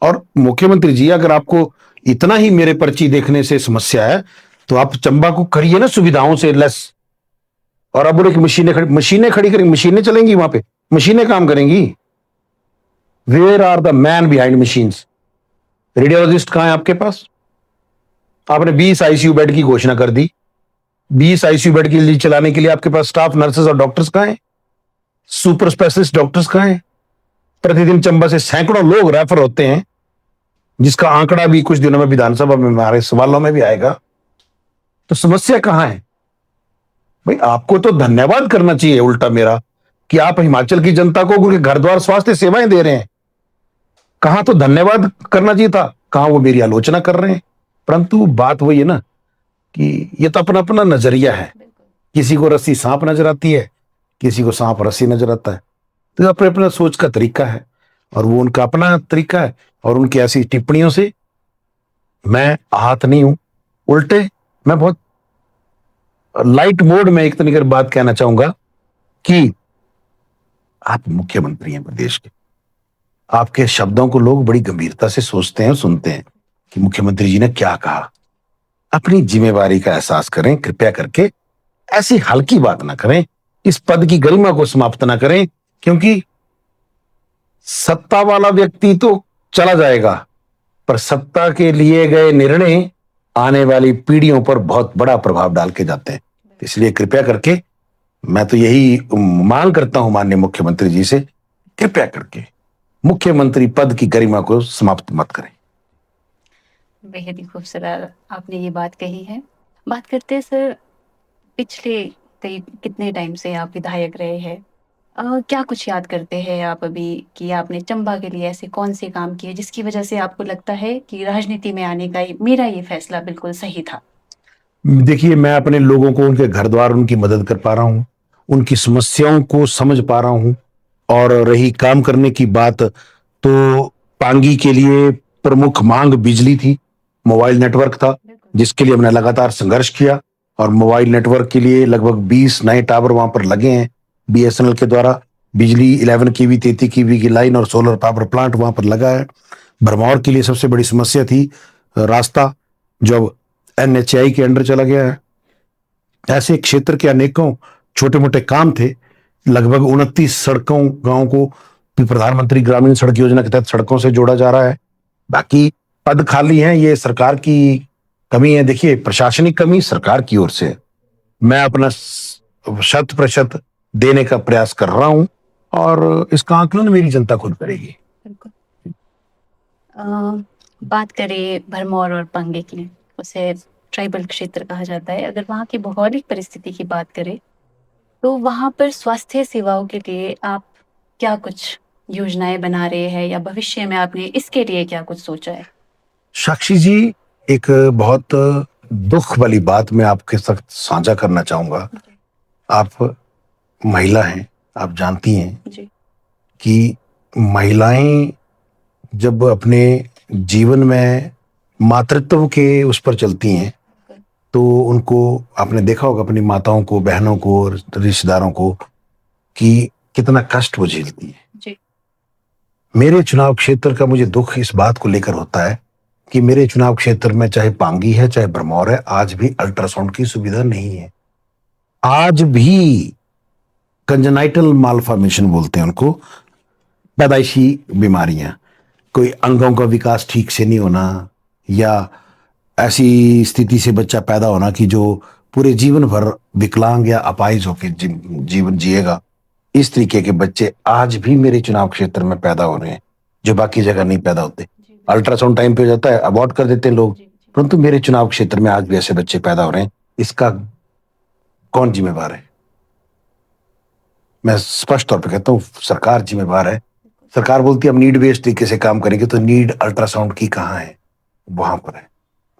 और मुख्यमंत्री जी, अगर आपको इतना ही मेरे पर्ची देखने से समस्या है तो आप चंबा को करिए ना सुविधाओं से लेस। और अब बोले कि मशीनें खड़ी करेंगे, मशीनें चलेंगी वहां पे, मशीनें काम करेंगी। Where are the man behind machines? Radiologist कहां है आपके पास? आपने 20 आईसीयू बेड की घोषणा कर दी। 20 आईसीयू बेड के लिए चलाने के लिए आपके पास स्टाफ, नर्सेस और डॉक्टर्स कहां हैं? सुपर स्पेशलिस्ट डॉक्टर्स कहां हैं? प्रतिदिन चंबा से सैकड़ों लोग रेफर होते हैं, जिसका आंकड़ा भी कुछ दिनों में विधानसभा में हमारे सवालों में भी आएगा। तो समस्या कहां है भाई? आपको तो धन्यवाद करना चाहिए उल्टा मेरा, कि आप हिमाचल की जनता को उनके घर द्वार स्वास्थ्य सेवाएं दे रहे हैं। कहां तो धन्यवाद करना चाहिए था, कहां वो मेरी आलोचना कर रहे हैं। परंतु बात वही है ना कि ये तो अपना अपना नजरिया है। किसी को रस्सी सांप नजर आती है, किसी को सांप रस्सी नजर आता है। तो अपने अपना सोच का तरीका है और वो उनका अपना तरीका है। और उनकी ऐसी टिप्पणियों से मैं आहत नहीं हूं, उल्टे मैं बहुत लाइट मोड में एक तरीके की बात कहना चाहूंगा कि आप मुख्यमंत्री हैं प्रदेश के। आपके शब्दों को लोग बड़ी गंभीरता से सोचते हैं, सुनते हैं कि मुख्यमंत्री जी ने क्या कहा। अपनी जिम्मेवारी का एहसास करें कृपया करके। ऐसी हल्की बात ना करें, इस पद की गरिमा को समाप्त ना करें, क्योंकि सत्ता वाला व्यक्ति तो चला जाएगा, पर सत्ता के लिए गए निर्णय आने वाली पीढ़ियों पर बहुत बड़ा प्रभाव डाल के जाते हैं। इसलिए कृपया करके मैं तो यही मांग करता हूं माननीय मुख्यमंत्री जी से, कृपया करके मुख्यमंत्री पद की गरिमा को समाप्त मत करें। बेहद ही खूबसूरत आपने ये बात कही है। बात करते हैं सर, पिछले कितने टाइम से आप विधायक रहे हैं? क्या कुछ याद करते हैं आप अभी कि आपने चंबा के लिए ऐसे कौन से काम किए जिसकी वजह से आपको लगता है कि राजनीति में आने का मेरा ये फैसला बिल्कुल सही था? देखिए, मैं अपने लोगों को, उनके घर द्वार, उनकी मदद कर पा रहा हूं, उनकी समस्याओं को समझ पा रहा हूं। और रही काम करने की बात, तो पांगी के लिए प्रमुख मांग बिजली थी, मोबाइल नेटवर्क था, जिसके लिए हमने लगातार संघर्ष किया। और मोबाइल नेटवर्क के लिए लगभग 20 नए टावर वहां पर लगे हैं बीएसएनएल के द्वारा। बिजली 11 केवी 33 केवी की लाइन और सोलर पावर प्लांट वहां पर लगा है। भरमौर के लिए सबसे बड़ी समस्या थी रास्ता, जो एनएचआई के अंडर चला गया है। ऐसे क्षेत्र के अनेकों छोटे मोटे काम थे। लगभग 29 सड़कों, गांव को प्रधानमंत्री ग्रामीण सड़क योजना के तहत सड़कों से जोड़ा जा रहा है। बाकी पद खाली हैं, ये सरकार की कमी है। देखिए, प्रशासनिक कमी सरकार की ओर से है। मैं अपना 100% देने का प्रयास कर रहा हूं और इसका आकलन मेरी जनता खुद करेगी। बिल्कुल। बात करें भरमौर और पांगे की, उसे ट्राइबल क्षेत्र कहा जाता है। अगर वहाँ की भौगोलिक परिस्थिति की बात करें तो वहाँ पर स्वास्थ्य सेवाओं के लिए आप क्या कुछ योजनाएं बना रहे हैं या भविष्य में आपने इसके लिए क्या कुछ सोचा है? साक्षी जी, एक बहुत दुख वाली बात मैं आपके साथ साझा करना चाहूंगा। आप महिला हैं, आप जानती हैं जी। कि महिलाएं जब अपने जीवन में मातृत्व के उस पर चलती हैं तो उनको आपने देखा होगा अपनी माताओं को, बहनों को, रिश्तेदारों को कि कितना कष्ट वो झेलती है। जी। मेरे चुनाव क्षेत्र का मुझे दुख इस बात को लेकर होता है कि मेरे चुनाव क्षेत्र में चाहे पांगी है चाहे भरमौर है, आज भी अल्ट्रासाउंड की सुविधा नहीं है। आज भी कंजेनाइटल मालफॉर्मेशन बोलते हैं उनको, पैदाइशी बीमारियां, कोई अंगों का विकास ठीक से नहीं होना या ऐसी स्थिति से बच्चा पैदा होना कि जो पूरे जीवन भर विकलांग या अपाहिज होकर जीवन जिएगा, इस तरीके के बच्चे आज भी मेरे चुनाव क्षेत्र में पैदा हो रहे हैं जो बाकी जगह नहीं पैदा होते। अल्ट्रासाउंड टाइम पे हो जाता है, अबॉर्ट कर देते हैं लोग, परंतु मेरे चुनाव क्षेत्र में आज भी ऐसे बच्चे पैदा हो रहे हैं। इसका कौन जिम्मेवार है? मैं स्पष्ट तौर पे कहता हूं, सरकार जिम्मेवार है। सरकार बोलती है हम नीड बेस्ड तरीके से काम करेंगे, तो नीड अल्ट्रासाउंड की कहां है? वहां पर है।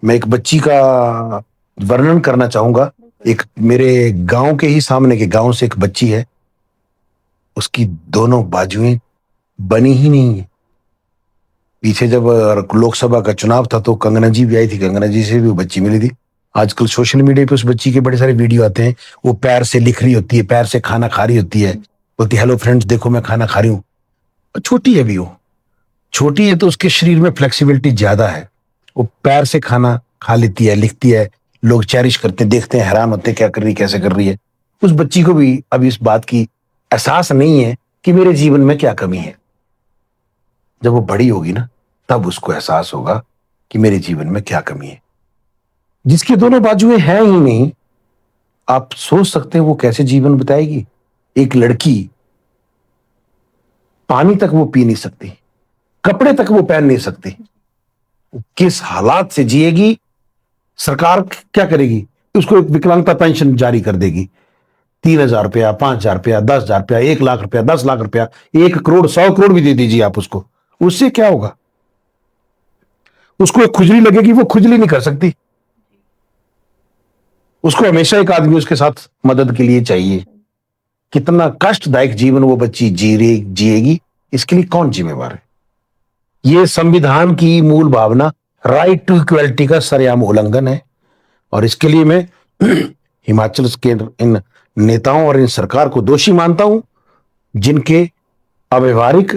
मैं एक बच्ची का वर्णन करना चाहूंगा। एक मेरे गांव के ही सामने के गांव से एक बच्ची है, उसकी दोनों बाजुएं बनी ही नहीं है। पीछे जब लोकसभा का चुनाव था तो कंगना जी भी आई थी, कंगना जी से भी वो बच्ची मिली थी। आजकल सोशल मीडिया पे उस बच्ची के बड़े सारे वीडियो आते हैं, वो पैर से लिख रही होती है, पैर से खाना खा रही होती है, बोलती हेलो फ्रेंड्स देखो मैं खाना खा रही हूँ। छोटी है भी, वो छोटी है तो उसके शरीर में फ्लेक्सिबिलिटी ज्यादा है, वो पैर से खाना खा लेती है, लिखती है, लोग चेरिश करते हैं, देखते हैं, हैरान होते हैं क्या कर रही है, कैसे कर रही है। उस बच्ची को भी अभी इस बात की एहसास नहीं है कि मेरे जीवन में क्या कमी है। जब वो बड़ी होगी ना तब उसको एहसास होगा कि मेरे जीवन में क्या कमी है। जिसकी दोनों बाजुएं हैं ही नहीं, आप सोच सकते हैं वो कैसे जीवन बिताएगी। एक लड़की पानी तक वो पी नहीं सकती, कपड़े तक वो पहन नहीं सकती, किस हालात से जिएगी। सरकार क्या करेगी? उसको एक विकलांगता पेंशन जारी कर देगी, 3,000 रुपया, 5,000 रुपया, 10,000 रुपया, 1,00,000 रुपया, 10,00,000 रुपया, 1 करोड़, 100 करोड़ भी दे दीजिए आप उसको, उससे क्या होगा? उसको एक खुजली लगेगी, वो खुजली नहीं कर सकती। उसको हमेशा एक आदमी उसके साथ मदद के लिए चाहिए। कितना कष्टदायक जीवन वो बच्ची जिएगी, इसके लिए कौन जिम्मेवार है? ये संविधान की मूल भावना राइट टू इक्वलिटी का सरेआम उल्लंघन है। और इसके लिए मैं हिमाचल के इन नेताओं और इन सरकार को दोषी मानता हूं, जिनके अव्यवहारिक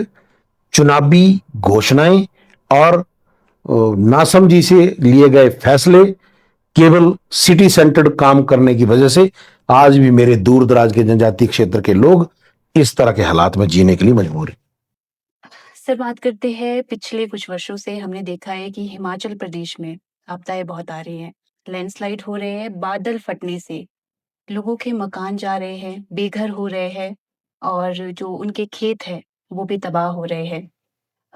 चुनावी घोषणाएं और नासमझी से लिए गए फैसले, केवल सिटी सेंटर्ड काम करने की वजह से आज भी मेरे दूर दराज के जनजातीय क्षेत्र के लोग इस तरह के हालात में जीने के लिए मजबूर हैं। सर, बात करते हैं पिछले कुछ वर्षों से हमने देखा है कि हिमाचल प्रदेश में आपदाएं बहुत आ रही हैं, लैंडस्लाइड हो रहे हैं, बादल फटने से लोगों के मकान जा रहे हैं, बेघर हो रहे हैं और जो उनके खेत है वो भी तबाह हो रहे हैं।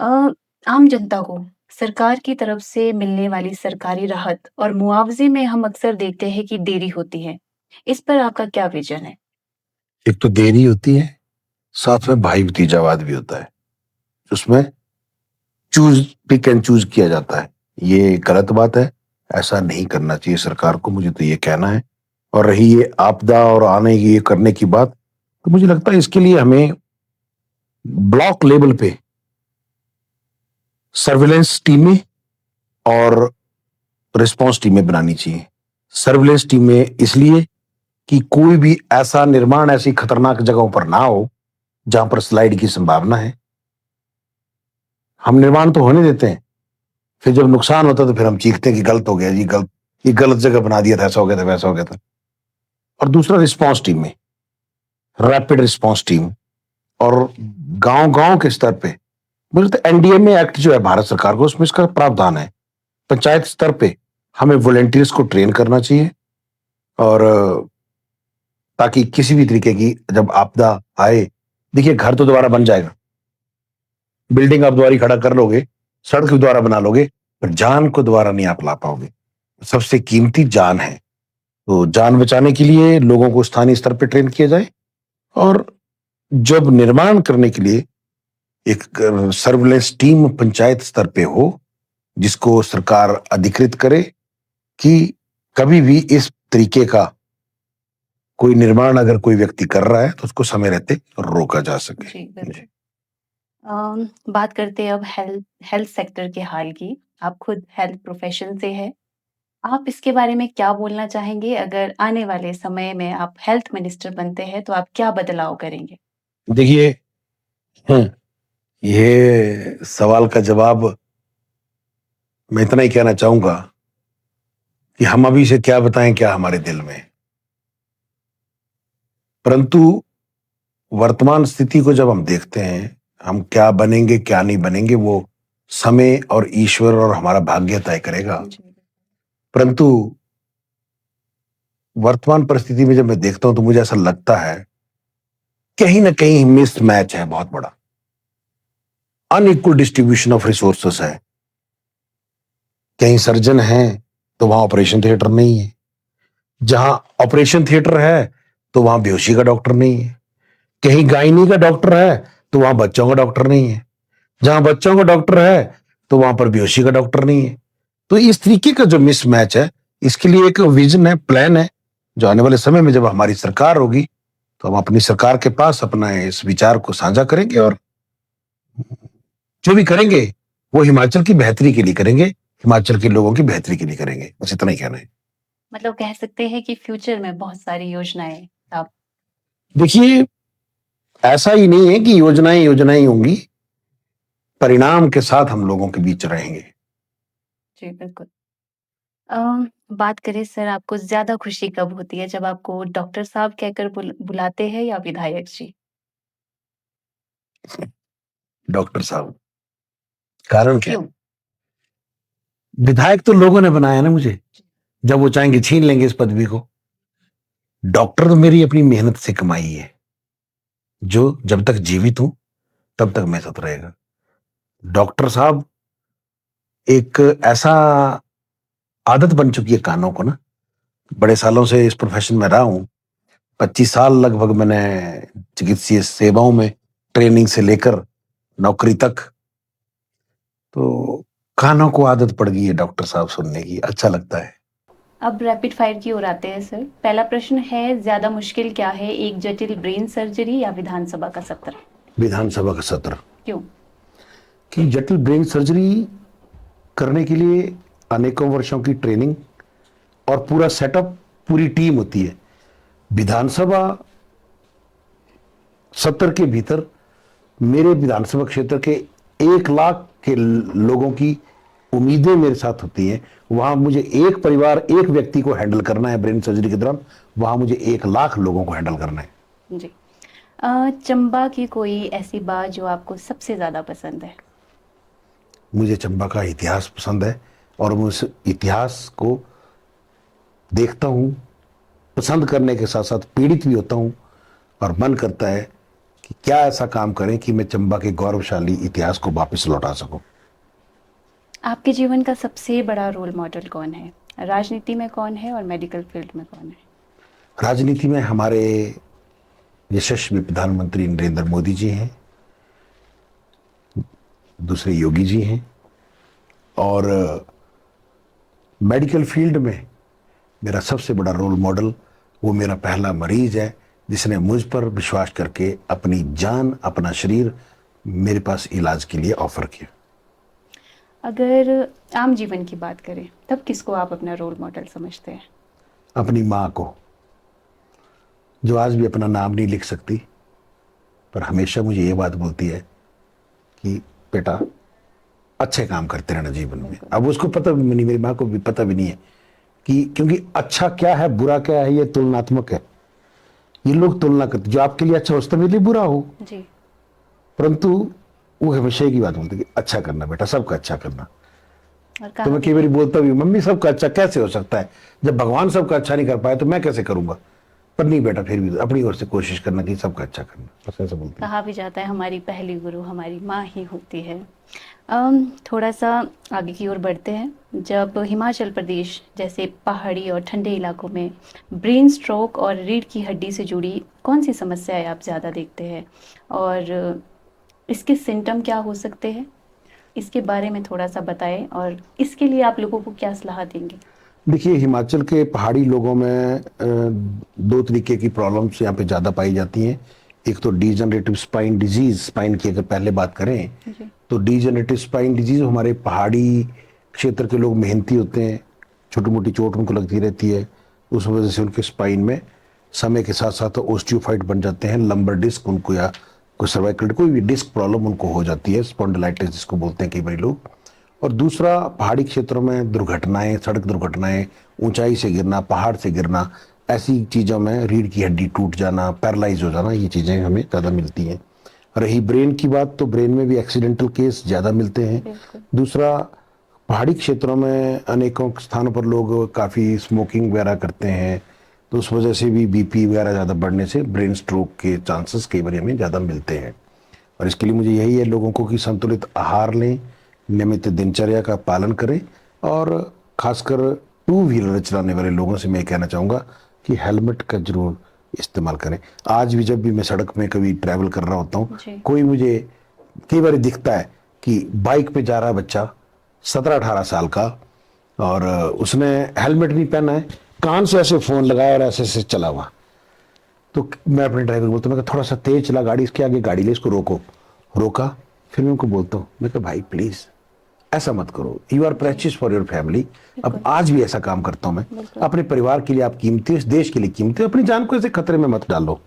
अ, आम जनता को सरकार की तरफ से मिलने वाली सरकारी राहत और मुआवजे में हम अक्सर देखते हैं कि देरी होती है। इस पर आपका क्या विजन है? एक तो देरी होती है, साथ में भाई भतीजावाद भी होता है, उसमें चूज पिक एंड चूज किया जाता है। ये गलत बात है, ऐसा नहीं करना चाहिए सरकार को, मुझे तो ये कहना है। और रही ये आपदा और आने की ये करने की बात, तो मुझे लगता है इसके लिए हमें ब्लॉक लेवल पे सर्विलेंस टीमें और रिस्पांस टीमें बनानी चाहिए। सर्विलेंस टीमें इसलिए कि कोई भी ऐसा निर्माण ऐसी खतरनाक जगहों पर ना हो जहां पर स्लाइड की संभावना है। हम निर्माण तो होने देते हैं, फिर जब नुकसान होता है तो फिर हम चीखते हैं कि गलत हो गया जी, गलत, ये गलत जगह बना दिया था, ऐसा हो गया था, वैसा हो गया था। और दूसरा रिस्पांस टीम में रैपिड रिस्पांस टीम, और गांव गांव के स्तर पे मुझे तो एनडीएमए एक्ट जो है भारत सरकार को, उसमें इसका प्रावधान है। पंचायत स्तर पे हमें वॉलेंटियर्स को ट्रेन करना चाहिए, और ताकि किसी भी तरीके की जब आपदा आए, देखिए घर तो दोबारा बन जाएगा, बिल्डिंग आप दोबारा खड़ा कर लोगे, सड़क भी दोबारा बना लोगे, पर जान को दोबारा नहीं आप ला पाओगे। सबसे कीमती जान है, तो जान बचाने के लिए लोगों को स्थानीय स्तर पर ट्रेन किया जाए, और जब निर्माण करने के लिए एक सर्विलेंस टीम पंचायत स्तर पे हो, जिसको सरकार अधिकृत करे कि कभी भी इस तरीके का कोई निर्माण अगर कोई व्यक्ति कर रहा है तो उसको समय रहते रोका जा सके। जी, बिल्कुल। बात करते हैं अब हेल्थ हेल्थ सेक्टर के हाल की। आप खुद हेल्थ प्रोफेशन से हैं। आप इसके बारे में क्या बोलना चाहेंगे? अगर आने वाले समय में आप हेल्थ मिनिस्टर बनते हैं, तो आप क्या बदलाव करेंगे? देखिए, हम्म, ये सवाल का जवाब मैं इतना ही कहना चाहूंगा कि हम अभी से क्या बताएं क्या हमारे दिल में। परंतु वर्तमान स्थिति को जब हम देखते हैं, हम क्या बनेंगे क्या नहीं बनेंगे वो समय और ईश्वर और हमारा भाग्य तय करेगा। जी। परंतु वर्तमान परिस्थिति में जब मैं देखता हूं तो मुझे ऐसा लगता है कहीं ना कहीं मिस मैच है, बहुत बड़ा अनइक्वल डिस्ट्रीब्यूशन ऑफ रिसोर्सेस है। कहीं सर्जन है तो वहां ऑपरेशन थिएटर नहीं है, जहां ऑपरेशन थिएटर है तो वहां बेहोशी का डॉक्टर नहीं है, कहीं गायनी का डॉक्टर है तो वहां बच्चों का डॉक्टर नहीं है, जहां बच्चों का डॉक्टर है तो वहां पर बेहोशी का डॉक्टर नहीं है। तो इस तरीके का जो मिसमैच है, इसके लिए एक विजन है, प्लान है, जो आने वाले समय में जब हमारी सरकार होगी तो हम अपनी सरकार के पास अपना इस विचार को साझा करेंगे और जो भी करेंगे वो हिमाचल की बेहतरी के लिए करेंगे, हिमाचल के लोगों की बेहतरी के लिए करेंगे। बस इतना ही कहना है। मतलब कह सकते हैं कि फ्यूचर में बहुत सारी योजनाएँ आप देखिए, ऐसा ही नहीं है कि योजनाएं योजनाएं होंगी, परिणाम के साथ हम लोगों के बीच रहेंगे। जी, बिल्कुल। अ, बात करें सर आपको ज़्यादा खुशी कब होती है जब आपको डॉक्टर साहब कहकर बुलाते हैं या विधायक जी? डॉक्टर साहब, कारण क्या है? क्यों? विधायक तो लोगों ने बनाया ना मुझे, जब वो चाहेंगे छीन लेंगे इस पदवी को। डॉक्टर तो मेरी अपनी मेहनत से कमाई है, जो जब तक जीवित हूं तब तक मेरे साथ रहेगा। डॉक्टर साहब एक ऐसा आदत बन चुकी है कानों को ना, बड़े सालों से इस प्रोफेशन में रहा हूं। 25 साल लगभग मैंने चिकित्सीय सेवाओं में, ट्रेनिंग से लेकर नौकरी तक, तो कानों को आदत पड़ गई है डॉक्टर साहब सुनने की, अच्छा लगता है। अब रैपिड फायर की ओर आते हैं सर। पहला प्रश्न है ज़्यादा मुश्किल क्या है, एक जटिल ब्रेन सर्जरी या विधानसभा का सत्र? विधानसभा का सत्र। क्यों? कि जटिल ब्रेन सर्जरी करने के लिए अनेकों वर्षों की ट्रेनिंग और पूरा सेटअप, पूरी टीम होती है। विधानसभा सत्र के भीतर मेरे विधानसभा क्षेत्र के 1 लाख के लोगों की उम्मीदें मेरे साथ होती हैं। वहां मुझे एक परिवार, एक व्यक्ति को हैंडल करना है ब्रेन सर्जरी के दौरान, वहां मुझे 1 लाख लोगों को हैंडल करना है। जी। चंबा की कोई ऐसी बात जो आपको सबसे ज़्यादा पसंद है? मुझे चंबा का इतिहास पसंद है और मैं उस इतिहास को देखता हूं, पसंद करने के साथ साथ पीड़ित भी होता हूं और मन करता है कि क्या ऐसा काम करें कि मैं चंबा के गौरवशाली इतिहास को वापस लौटा सकूं। आपके जीवन का सबसे बड़ा रोल मॉडल कौन है? राजनीति में कौन है और मेडिकल फील्ड में कौन है? राजनीति में हमारे यशस्वी प्रधानमंत्री नरेंद्र मोदी जी हैं, दूसरे योगी जी हैं, और मेडिकल फील्ड में मेरा सबसे बड़ा रोल मॉडल वो मेरा पहला मरीज है, जिसने मुझ पर विश्वास करके अपनी जान, अपना शरीर मेरे पास इलाज के लिए ऑफर किया। अगर आम जीवन की बात करें, तब किसको आप अपना रोल मॉडल समझते हैं? अपनी माँ को, जो आज भी अपना नाम नहीं लिख सकती, पर हमेशा मुझे ये बात बोलती है कि बेटा अच्छे काम करते रहना जीवन में। अब उसको पता भी नहीं, मेरी माँ को भी पता भी नहीं है कि, क्योंकि अच्छा क्या है बुरा क्या है ये तुलनात्मक है। ये लोग तुलना करते, जो आपके लिए अच्छा हो सकता है मेरे लिए बुरा हो, जी। परंतु वो हमेशा की बात बोलते कि अच्छा करना बेटा, सबका अच्छा करना। और तो कहा मैं कई बार बोलता भी, मम्मी सबका अच्छा कैसे हो सकता है, जब भगवान सबका अच्छा नहीं कर पाए तो मैं कैसे करूंगा। पर नहीं बेटा, फिर भी अपनी ओर से कोशिश करना कि सबका अच्छा करना, बस ऐसा बोलते हैं। कहा भी जाता है हमारी पहली गुरु हमारी माँ ही होती है। थोड़ा सा आगे की ओर बढ़ते हैं। जब हिमाचल प्रदेश जैसे पहाड़ी और ठंडे इलाकों में ब्रेन स्ट्रोक और रीढ़ की हड्डी से जुड़ी कौन सी समस्याएं आप ज़्यादा देखते हैं और इसके सिम्टम क्या हो सकते हैं? इसके बारे में थोड़ा सा बताएं और इसके लिए आप लोगों को क्या सलाह देंगे? देखिए, हिमाचल के पहाड़ी लोगों में 2 तरीके की प्रॉब्लम्स यहाँ पे ज़्यादा पाई जाती हैं। एक तो डीजनरेटिव स्पाइन डिजीज, स्पाइन की अगर पहले बात करें जी। तो डीजनरेटिव स्पाइन डिजीज हमारे पहाड़ी क्षेत्र के लोग मेहनती होते हैं, छोटी मोटी चोट उनको लगती रहती है, उस वजह से उनके स्पाइन में समय के साथ साथ ऑस्टियोफाइट बन जाते हैं, लंबर डिस्क उनको या कोई सर्वाइकल कोई भी डिस्क प्रॉब्लम उनको हो जाती है, स्पॉन्डिलाइटिस जिसको बोलते हैं कई बार लोग। और दूसरा पहाड़ी क्षेत्रों में दुर्घटनाएं, सड़क दुर्घटनाएं, ऊंचाई से गिरना, पहाड़ से गिरना, ऐसी चीज़ों में रीढ़ की हड्डी टूट जाना, पैरालाइज हो जाना, ये चीज़ें हमें ज़्यादा मिलती हैं। रही ब्रेन की बात तो ब्रेन में भी एक्सीडेंटल केस ज़्यादा मिलते हैं। बिल्कुल। दूसरा पहाड़ी क्षेत्रों में अनेकों स्थानों पर लोग काफ़ी स्मोकिंग वगैरह करते हैं, तो उस वजह से भी बीपी वगैरह ज़्यादा बढ़ने से ब्रेन स्ट्रोक के चांसेस कई बार हमें ज़्यादा मिलते हैं। और इसके लिए मुझे यही है लोगों को कि संतुलित आहार लें, नियमित दिनचर्या का पालन करें, और खासकर टू व्हीलर चलाने वाले लोगों से मैं कहना चाहूँगा कि हेलमेट का जरूर इस्तेमाल करें। आज भी जब भी मैं सड़क में कभी ट्रैवल कर रहा होता हूँ, जी। कोई मुझे कई बार दिखता है कि बाइक पे जा रहा है बच्चा 17-18 साल का, और उसने हेलमेट नहीं पहना है, कान से ऐसे फोन लगाया और ऐसे ऐसे चला हुआ, तो मैं अपने ड्राइवर को बोलता हूँ, मैं कहा, थोड़ा सा तेज चला गाड़ी, इसके आगे गाड़ी ले, इसको रोको। रोका, फिर मैं उनको बोलता हूँ, मैं कहा भाई प्लीज ऐसा मत करो, you are precious for your family. अब आज भी ऐसा काम करता हूँ मैं, अपने परिवार के लिए आप कीमती हो, इस देश के लिए कीमती हो, अपनी जान को ऐसे खतरे में मत डालो।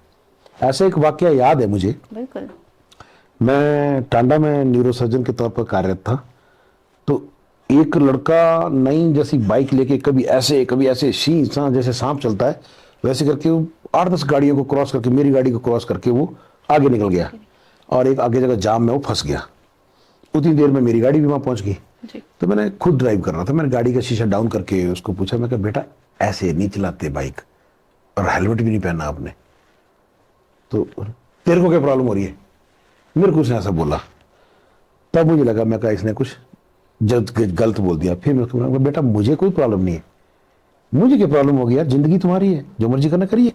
ऐसा एक वाकया याद है मुझे, बिल्कुल। मैं टांडा में न्यूरोसर्जन के तौर पर कार्यरत था, तो एक लड़का नई जैसी बाइक लेके कभी ऐसे शी सा जैसे सांप चलता है वैसे करके वो 8-10 गाड़ियों को क्रॉस करके, मेरी गाड़ी को क्रॉस करके वो आगे निकल गया, और एक आगे जगह जाम में वो फंस गया। उतनी देर में मेरी गाड़ी भी वहां पहुंच गई। जी। तो मैंने खुद ड्राइव कर रहा था, मैंने गाड़ी का शीशा डाउन करके उसको पूछा, मैं कहा बेटा ऐसे नहीं चलाते बाइक, और हेलमेट भी नहीं पहना आपने, तो तेरे को क्या प्रॉब्लम हो रही है, मेरे को उसने ऐसा बोला। तब मुझे लगा, मैं कहा इसने कुछ गलत बोल दिया। फिर मैं उसको बोला, बेटा मुझे कोई प्रॉब्लम नहीं है, मुझे क्या प्रॉब्लम होगी यार, जिंदगी तुम्हारी है, जो मर्जी करना करिए।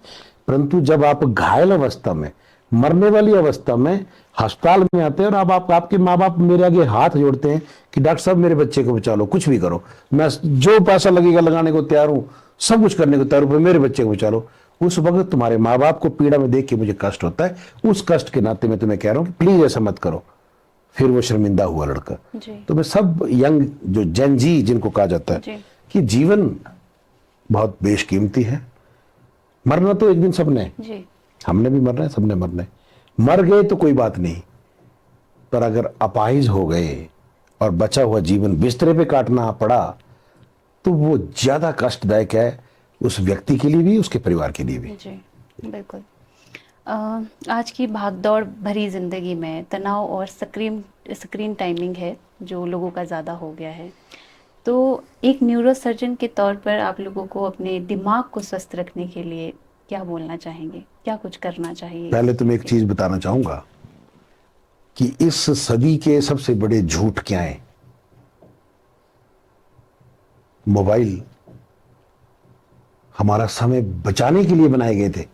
परंतु जब आप घायल अवस्था में, मरने वाली अवस्था में अस्पताल में आते हैं, और आप आपके माँ बाप मेरे आगे हाथ जोड़ते हैं कि डॉक्टर साहब मेरे बच्चे को बचा लो, कुछ भी करो, मैं जो पैसा लगेगा लगाने को तैयार हूं, सब कुछ करने को तैयार हूं, पर मेरे बच्चे को बचा लो। उस वक्त तुम्हारे माँ बाप को पीड़ा में देख के मुझे कष्ट होता है। उस कष्ट के नाते मैं तुम्हें कह रहा हूं कि प्लीज ऐसा मत करो। फिर वो शर्मिंदा हुआ लड़का। जी। तो मैं सब यंग जो जेन जी जिनको कहा जाता है जी। कि जीवन बहुत बेशकीमती है, मरना तो एक दिन सबने है, जी। हमने भी मरना है, सबने मरना है। मर गए तो कोई बात नहीं, पर अगर अपाहिज हो गए और बचा हुआ जीवन बिस्तरे पे काटना पड़ा तो वो ज्यादा कष्टदायक है, उस व्यक्ति के लिए भी, उसके परिवार के लिए भी। जी। बिल्कुल। आज की भागदौड़ भरी ज़िंदगी में तनाव और स्क्रीन टाइमिंग है जो लोगों का ज़्यादा हो गया है, तो एक न्यूरोसर्जन के तौर पर आप लोगों को अपने दिमाग को स्वस्थ रखने के लिए क्या बोलना चाहेंगे, क्या कुछ करना चाहिए? पहले तो मैं एक चीज बताना चाहूंगा कि इस सदी के सबसे बड़े झूठ क्या है। मोबाइल हमारा समय बचाने के लिए बनाए गए थे,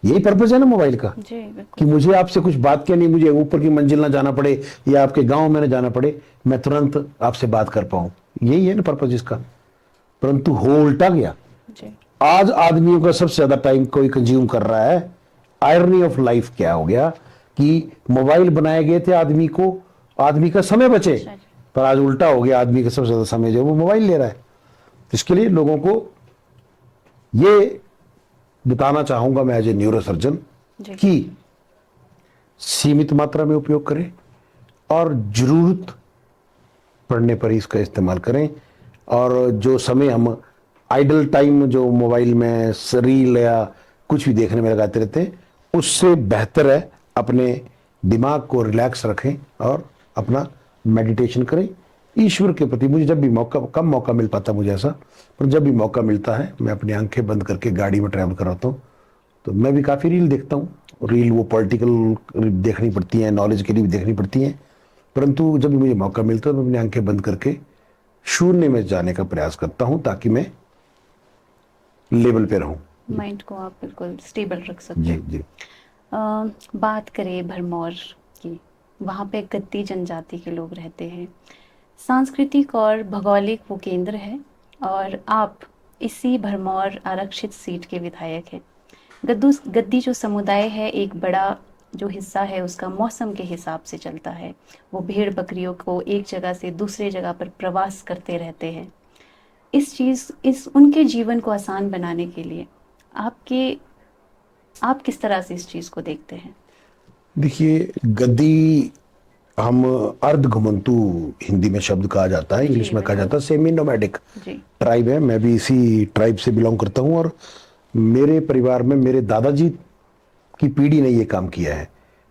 यही पर्पज है ना मोबाइल का, जी। कि बिल्कुल। मुझे आपसे कुछ बात करनी, मुझे ऊपर की मंजिल ना जाना पड़े या आपके गांव में ना जाना पड़े, मैं तुरंत आपसे बात कर पाऊं, यही है ना पर्पज इसका। परंतु हो उल्टा गया। जी। आज आदमियों का सबसे ज्यादा टाइम कोई कंज्यूम कर रहा है। आयरनी ऑफ लाइफ क्या हो गया कि मोबाइल बनाए गए थे आदमी को, आदमी का समय बचे, अच्छा जी। पर आज उल्टा हो गया, आदमी का सबसे ज्यादा समय जो वो मोबाइल ले रहा है। इसके लिए लोगों को ये बताना चाहूंगा मैं एज ए न्यूरोसर्जन जी। कि सीमित मात्रा में उपयोग करें और जरूरत पड़ने पर ही इसका इस्तेमाल करें। और जो समय हम आइडल टाइम जो मोबाइल में रील या कुछ भी देखने में लगाते रहते हैं, उससे बेहतर है अपने दिमाग को रिलैक्स रखें और अपना मेडिटेशन करें। ईश्वर के प्रति मुझे जब भी कम मौका मिल पाता मुझे ऐसा, पर जब भी मौका मिलता है मैं अपनी आंखें बंद करके गाड़ी में ट्रैवल कराता हूँ, तो मैं भी काफ़ी रील देखता हूँ। रील वो पॉलिटिकल देखनी पड़ती हैं, नॉलेज के लिए भी देखनी पड़ती हैं, परंतु जब भी मुझे मौका मिलता है मैं अपनी आंखें बंद करके शून्य में जाने का प्रयास करता हूँ ताकि मैं लेवल पे रहूँ। माइंड को आप बिल्कुल स्टेबल रख सकते जी हैं। जी। बात करें भरमौर की, वहाँ पे गद्दी जनजाति के लोग रहते हैं, सांस्कृतिक और भौगोलिक वो केंद्र है, और आप इसी भरमौर आरक्षित सीट के विधायक हैं। गद्दी जो समुदाय है, एक बड़ा जो हिस्सा है उसका मौसम के हिसाब से चलता है। वो भेड़ बकरियों को एक जगह से दूसरे जगह पर प्रवास करते रहते हैं। इस उनके जीवन को आसान बनाने के लिए आपके आप किस तरह से इस चीज को देखते हैं? देखिए, गद्दी हम अर्ध घुमंतू हिंदी में शब्द कहा जाता है, इंग्लिश में कहा जाता है सेमी नोमैडिक जी ट्राइब है। मैं भी इसी ट्राइब से बिलोंग करता हूँ और मेरे परिवार में मेरे दादाजी की पीढ़ी ने ये काम किया है।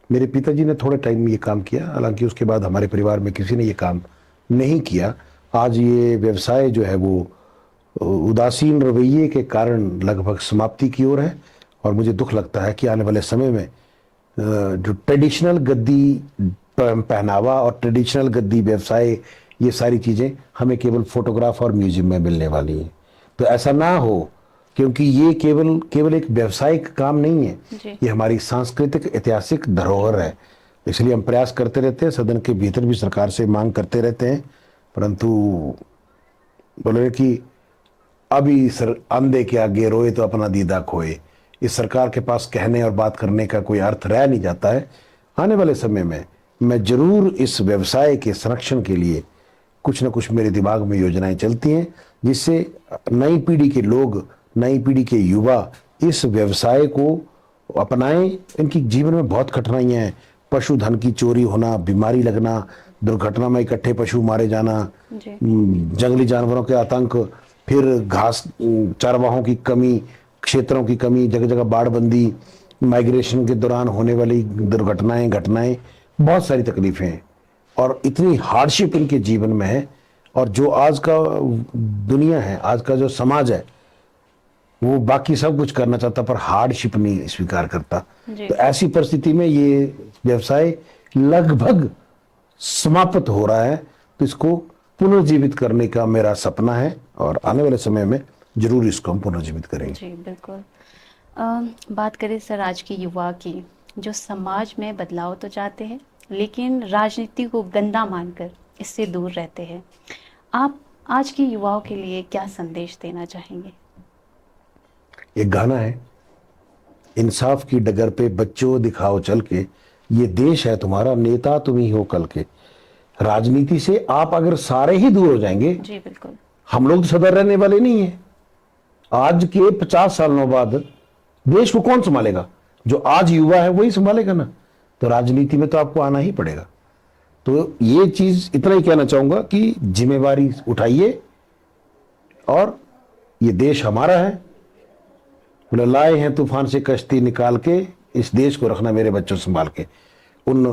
मेरे पिताजी ने थोड़े टाइम ये काम किया, हालांकि उसके बाद हमारे परिवार में किसी ने ये काम नहीं किया। आज ये व्यवसाय जो है वो उदासीन रवैये के कारण लगभग समाप्ति की ओर है और मुझे दुख लगता है कि आने वाले समय में जो ट्रेडिशनल गद्दी पहनावा और ट्रेडिशनल गद्दी व्यवसाय, ये सारी चीज़ें हमें केवल फोटोग्राफ और म्यूजियम में मिलने वाली हैं। तो ऐसा ना हो, क्योंकि ये केवल एक व्यावसायिक काम नहीं है, ये हमारी सांस्कृतिक ऐतिहासिक धरोहर है। इसलिए हम प्रयास करते रहते हैं, सदन के भीतर भी सरकार से मांग करते रहते हैं, परंतु बोले कि अभी सर अंधे के आगे रोए तो अपना दीदा खोए। इस सरकार के पास कहने और बात करने का कोई अर्थ रह नहीं जाता है। आने वाले समय में मैं जरूर इस व्यवसाय के संरक्षण के लिए कुछ न कुछ मेरे दिमाग में योजनाएं चलती हैं, जिससे नई पीढ़ी के लोग, नई पीढ़ी के युवा इस व्यवसाय को अपनाएं। इनकी जीवन में बहुत कठिनाइयां हैं, पशुधन की चोरी होना, बीमारी लगना, दुर्घटना में इकट्ठे पशु मारे जाना, जंगली जानवरों के आतंक, फिर घास चारवाहों की कमी, क्षेत्रों की कमी, जगह जगह बाढ़बंदी, माइग्रेशन के दौरान होने वाली दुर्घटनाएं, घटनाएं, बहुत सारी तकलीफें हैं और इतनी हार्डशिप इनके जीवन में है। और जो आज का दुनिया है, आज का जो समाज है, वो बाकी सब कुछ करना चाहता पर हार्डशिप नहीं स्वीकार करता। तो ऐसी परिस्थिति में ये व्यवसाय लगभग समाप्त हो रहा है। तो इसको पुनर्जीवित करने का मेरा सपना है और आने वाले समय में जरूर इसको हम पुनर्जीवित करेंगे। जी बिल्कुल। बात करें सर आज के युवा की, जो समाज में बदलाव तो चाहते हैं लेकिन राजनीति को गंदा मानकर इससे दूर रहते हैं। आप आज के युवाओं के लिए क्या संदेश देना चाहेंगे? एक गाना है, इंसाफ की डगर पे बच्चों दिखाओ चल के, ये देश है तुम्हारा, नेता तुम ही हो कल के। राजनीति से आप अगर सारे ही दूर हो जाएंगे, जी बिल्कुल, हम लोग तो सदा रहने वाले नहीं है। आज के 50 सालों बाद देश को कौन संभालेगा? जो आज युवा है वही संभालेगा ना। तो राजनीति में तो आपको आना ही पड़ेगा। तो ये चीज इतना ही कहना चाहूंगा कि जिम्मेवारी उठाइए और ये देश हमारा है। बोले लाए हैं तूफान से कश्ती निकाल के, इस देश को रखना मेरे बच्चों संभाल के। उन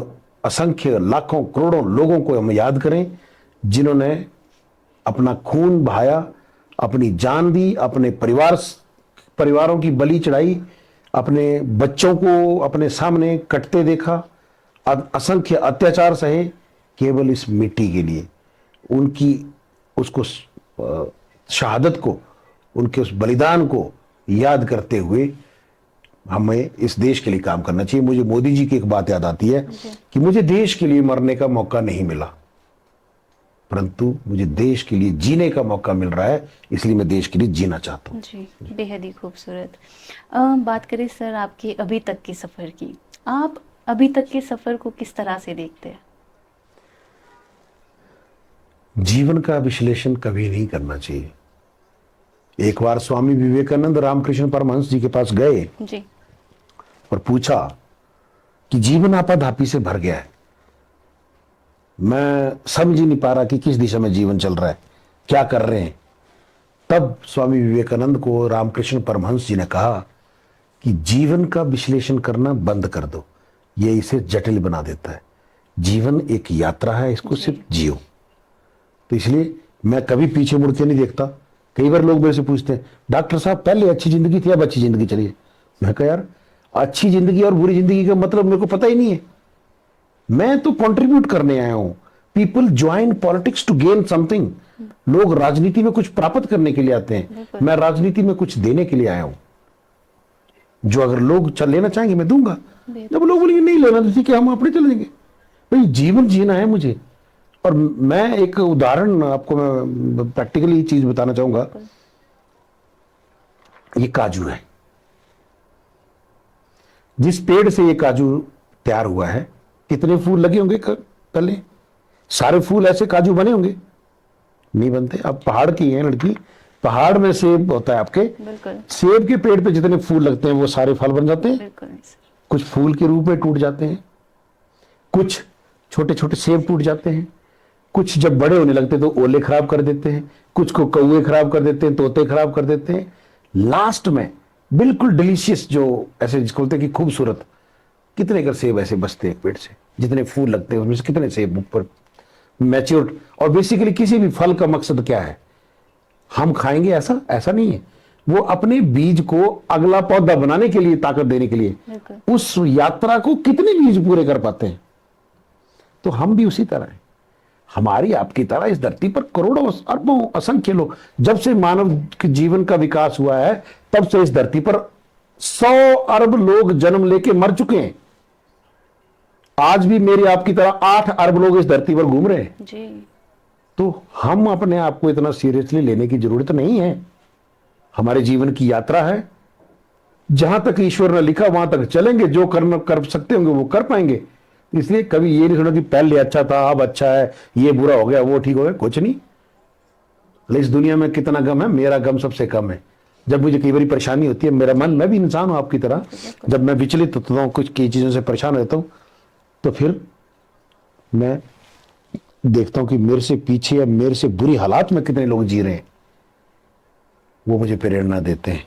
असंख्य लाखों करोड़ों लोगों को हम याद करें जिन्होंने अपना खून बहाया, अपनी जान दी, अपने परिवारों की बलि चढ़ाई, अपने बच्चों को अपने सामने कटते देखा, असंख्य अत्याचार सहे केवल इस मिट्टी के लिए। उनकी उसको शहादत को, उनके उस बलिदान को याद करते हुए हमें इस देश के लिए काम करना चाहिए। मुझे मोदी जी की एक बात याद आती है कि मुझे देश के लिए मरने का मौका नहीं मिला, परंतु मुझे देश के लिए जीने का मौका मिल रहा है, इसलिए मैं देश के लिए जीना चाहता हूँ। जी बेहद ही खूबसूरत। बात करें सर आपके अभी तक के सफर की, आप अभी तक के सफर को किस तरह से देखते हैं? जीवन का विश्लेषण कभी नहीं करना चाहिए। एक बार स्वामी विवेकानंद रामकृष्ण परमहंस जी के पास गए जी और पूछा कि जीवन आपाधापी से भर गया है, मैं समझ ही नहीं पा रहा कि किस दिशा में जीवन चल रहा है, क्या कर रहे हैं। तब स्वामी विवेकानंद को रामकृष्ण परमहंस जी ने कहा कि जीवन का विश्लेषण करना बंद कर दो, ये इसे जटिल बना देता है। जीवन एक यात्रा है, इसको सिर्फ जियो। तो इसलिए मैं कभी पीछे मुड़ के नहीं देखता। कई बार लोग मेरे से पूछते हैं, डॉक्टर साहब पहले अच्छी जिंदगी थी, अब अच्छी जिंदगी चली है। मैं कहा यार, अच्छी जिंदगी और बुरी जिंदगी का मतलब मेरे को पता ही नहीं है। मैं तो कंट्रीब्यूट करने आया हूं। People join politics to gain something. लोग राजनीति में कुछ प्राप्त करने के लिए आते हैं, मैं राजनीति में कुछ देने के लिए आया हूं। जो अगर लोग चल लेना चाहेंगे मैं दूंगा, जब लोग बोलेंगे नहीं लेना तो ठीक है, हम अपने चले जाएंगे। भाई जीवन जीना है मुझे। और मैं एक उदाहरण आपको मैं प्रैक्टिकली चीज बताना चाहूंगा। ये काजू है, जिस पेड़ से ये काजू तैयार हुआ है, कितने फूल लगे होंगे पहले? सारे फूल ऐसे काजू बने होंगे? नहीं बनते। अब पहाड़ की है लड़की, पहाड़ में सेब होता है आपके, बिल्कुल सेब के पेड़ पे जितने फूल लगते हैं वो सारे फल बन जाते हैं? बिल्कुल नहीं सर। कुछ फूल के रूप में टूट जाते हैं, कुछ छोटे छोटे सेब टूट जाते हैं, कुछ जब बड़े होने लगते हैं तो ओले खराब कर देते हैं, कुछ को कौवे खराब कर देते हैं, तोते खराब कर देते हैं। लास्ट में बिल्कुल डिलीशियस, जो ऐसे जिसको बोलते हैं कि खूबसूरत, कितने कर सेब ऐसे बचते हैं एक पेड़ से, जितने फूल लगते हैं उसमें से कितने सेब ऊपर मैच्योर। और बेसिकली किसी भी फल का मकसद क्या है? हम खाएंगे ऐसा ऐसा नहीं है, वो अपने बीज को अगला पौधा बनाने के लिए, ताकत देने के लिए बिल्कुल उस यात्रा को कितने बीज पूरे कर पाते हैं। तो हम भी उसी तरह हैं, हमारी आपकी तरह इस धरती पर करोड़ों अरबों असंख्य लोग, जब से मानव के जीवन का विकास हुआ है तब से इस धरती पर 100 अरब लोग जन्म लेके मर चुके हैं। आज भी मेरी आपकी तरह 8 अरब लोग इस धरती पर घूम रहे हैं। जी। तो हम अपने आप को इतना सीरियसली लेने की जरूरत नहीं है। हमारे जीवन की यात्रा है, जहां तक ईश्वर ने लिखा वहां तक चलेंगे, जो करना कर सकते होंगे वो कर पाएंगे। इसलिए कभी ये नहीं सुना कि पहले अच्छा था अब अच्छा है, ये बुरा हो गया वो ठीक हो गया, कुछ नहीं। इस दुनिया में कितना गम है, मेरा गम सबसे कम है। जब मुझे कई बार परेशानी होती है, मेरा मन, मैं भी इंसान हूं आपकी तरह, जब मैं विचलित होता हूं, कुछ कई चीजों से परेशान रहता हूं, तो फिर मैं देखता हूं कि मेरे से पीछे या मेरे से बुरी हालात में कितने लोग जी रहे हैं, वो मुझे प्रेरणा देते हैं।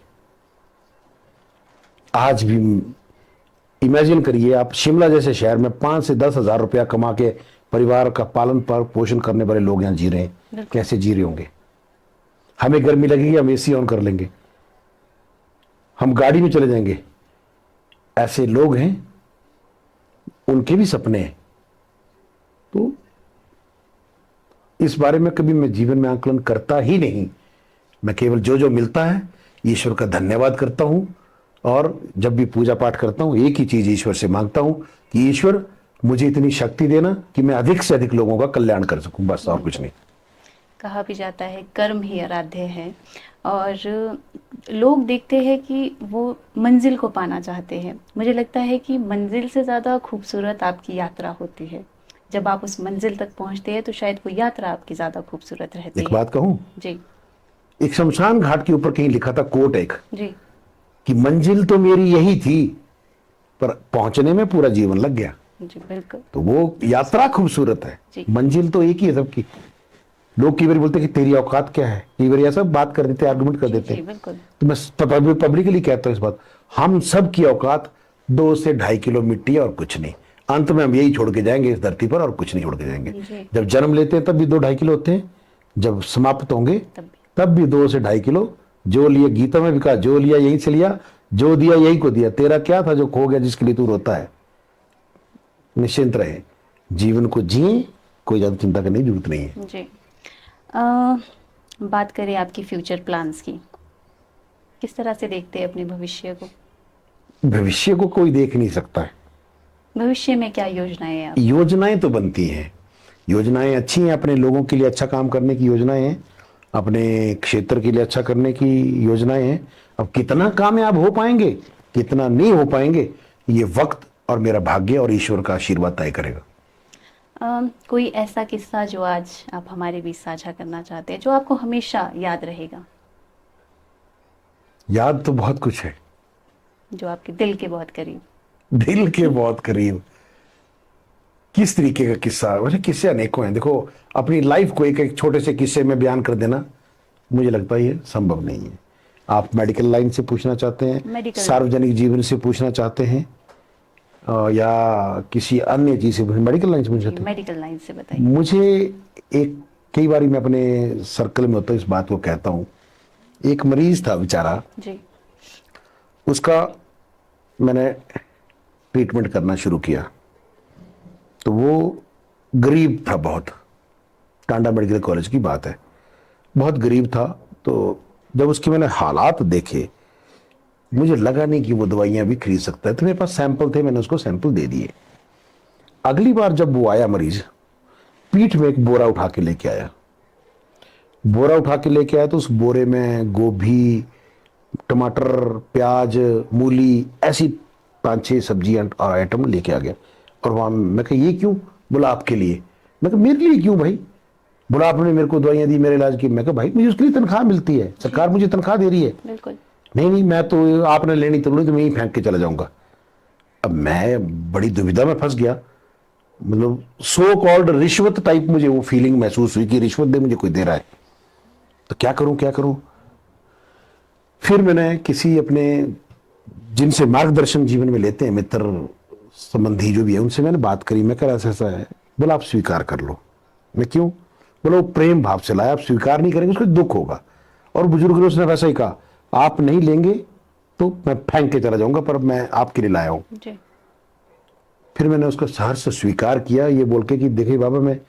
आज भी इमेजिन करिए, आप शिमला जैसे शहर में 5 से 10 हजार रुपया कमा के परिवार का पालन पर पोषण करने वाले लोग यहां जी रहे हैं, कैसे जी रहे होंगे? हमें गर्मी लगेगी, हम एसी ऑन कर लेंगे, हम गाड़ी में चले जाएंगे। ऐसे लोग हैं, उनके भी सपने हैं। तो इस बारे में कभी मैं जीवन में आकलन करता ही नहीं। मैं केवल जो जो मिलता है ईश्वर का धन्यवाद करता हूं, और जब भी पूजा पाठ करता हूं एक ही चीज ईश्वर से मांगता हूं कि ईश्वर मुझे इतनी शक्ति देना कि मैं अधिक से अधिक लोगों का कल्याण कर सकूं, बस और कुछ नहीं। कहा भी जाता है कर्म ही आराध्य है, और लोग देखते हैं कि वो मंजिल को पाना चाहते हैं। मुझे लगता है कि मंजिल से ज़्यादा खूबसूरत आपकी यात्रा होती है। जब आप उस मंजिल तक पहुंचते हैं तो शायद वो यात्रा आपकी ज़्यादा खूबसूरत रहती है। एक बात कहूं, जी एक शमशान घाट के ऊपर कहीं लिखा था कोट एक, जी कि मंजिल तो मेरी यही थी पर पहुंचने में पूरा जीवन लग गया। जी बिल्कुल। तो वो यात्रा खूबसूरत है, जी। मंजिल तो एक ही है सबकी। लोग कई बार बोलते हैं कि तेरी औकात क्या है, कई बार ऐसा बात कर देते, आर्गुमेंट कर देते जी हैं। बिल्कुल। तो मैं पब्लिकली कहता हूं इस बात, हम सब की औकात 2 से 2.5 किलो मिट्टी है और कुछ नहीं। अंत में हम यही छोड़ के जाएंगे इस धरती पर और कुछ नहीं छोड़ के जाएंगे। जी। जब जन्म लेते हैं तब भी 2-2.5 किलो होते हैं, जब समाप्त होंगे तब भी 2 से 2.5 किलो। जो लिए, गीता में भी कहा, जो लिया यहीं से लिया, जो दिया यही को दिया, तेरा क्या था जो खो गया जिसके लिए तू रोता है। निश्चिंत रहे, जीवन को जिए, कोई ज्यादा चिंता करने की जरूरत नहीं है। जी। बात करें आपकी फ्यूचर प्लान्स की, किस तरह से देखते हैं अपने भविष्य को? भविष्य को कोई देख नहीं सकता है। भविष्य में क्या योजनाएं हैं आप? योजनाएं तो बनती हैं, योजनाएं अच्छी हैं, अपने लोगों के लिए अच्छा काम करने की योजनाएं हैं, अपने क्षेत्र के लिए अच्छा करने की योजनाएं हैं। अब कितना कामयाब हो पाएंगे, कितना नहीं हो पाएंगे, ये वक्त और मेरा भाग्य और ईश्वर का आशीर्वाद तय करेगा। कोई ऐसा किस्सा जो आज आप हमारे बीच साझा करना चाहते हैं, जो आपको हमेशा याद रहेगा? याद तो बहुत कुछ है, जो आपके दिल के बहुत करीब? दिल के बहुत करीब किस तरीके का किस्सा? वैसे किस्से अनेकों हैं। देखो, अपनी लाइफ को एक एक छोटे से किस्से में बयान कर देना मुझे लगता है ये संभव नहीं है। आप मेडिकल लाइन से पूछना चाहते हैं, मेडिकल, सार्वजनिक जीवन से पूछना चाहते हैं, या किसी अन्य चीज से? मेडिकल लाइन से पूछना चाहते हैं? मेडिकल लाइन से बताइए। मुझे एक, कई बार मैं अपने सर्कल में होता इस बात को कहता हूँ, एक मरीज था बेचारा जी। उसका मैंने ट्रीटमेंट करना शुरू किया, तो वो गरीब था बहुत, टांडा मेडिकल कॉलेज की बात है, बहुत गरीब था। तो जब उसके मैंने हालात देखे, मुझे लगा नहीं कि वो दवाइयां भी खरीद सकता है। तो मेरे पास सैंपल थे, मैंने उसको सैंपल दे दिए। अगली बार जब वो आया मरीज, पीठ में एक बोरा उठा के लेके आया। बोरा उठा के लेके आया तो उस बोरे में गोभी, टमाटर, प्याज, मूली, ऐसी 5-6 सब्जी और आइटम लेके आ गया। और वहाँ मैं कहा ये क्यों? बोला आपके लिए। मैं कहा मेरे लिए क्यों भाई? बोला आपने मेरे को दवाइयाँ दी, मेरे इलाज की। मैं कहा भाई मुझे उसके लिए तनख्वाह मिलती है, सरकार मुझे तनख्वाह दे रही है। बिल्कुल। नहीं नहीं, मैं तो आपने लेनी तो लो, तो मैं ही फेंक के चला जाऊंगा। अब मैं बड़ी दुविधा में फंस गया। मतलब सो कॉल्ड रिश्वत टाइप मुझे वो फीलिंग महसूस हुई कि रिश्वत दे मुझे कोई दे रहा है। तो क्या करूं क्या करूं? फिर मैंने किसी अपने जिनसे मार्गदर्शन जीवन में लेते हैं, मित्र संबंधी जो भी है, उनसे मैंने बात करी। मैं कहा ऐसा ऐसा है। बोला आप स्वीकार कर लो। मैं क्यों? बोला वो प्रेम भाव से लाया, आप स्वीकार नहीं करेंगे उसको दुख होगा। और बुजुर्ग ने उसने वैसा ही कहा, आप नहीं लेंगे तो मैं फेंक के चला जाऊंगा, पर मैं आपके लिए लाया हूं। जी। फिर मैंने उसका सहर्ष से स्वीकार किया, ये बोल के कि देखिए बाबा, मैं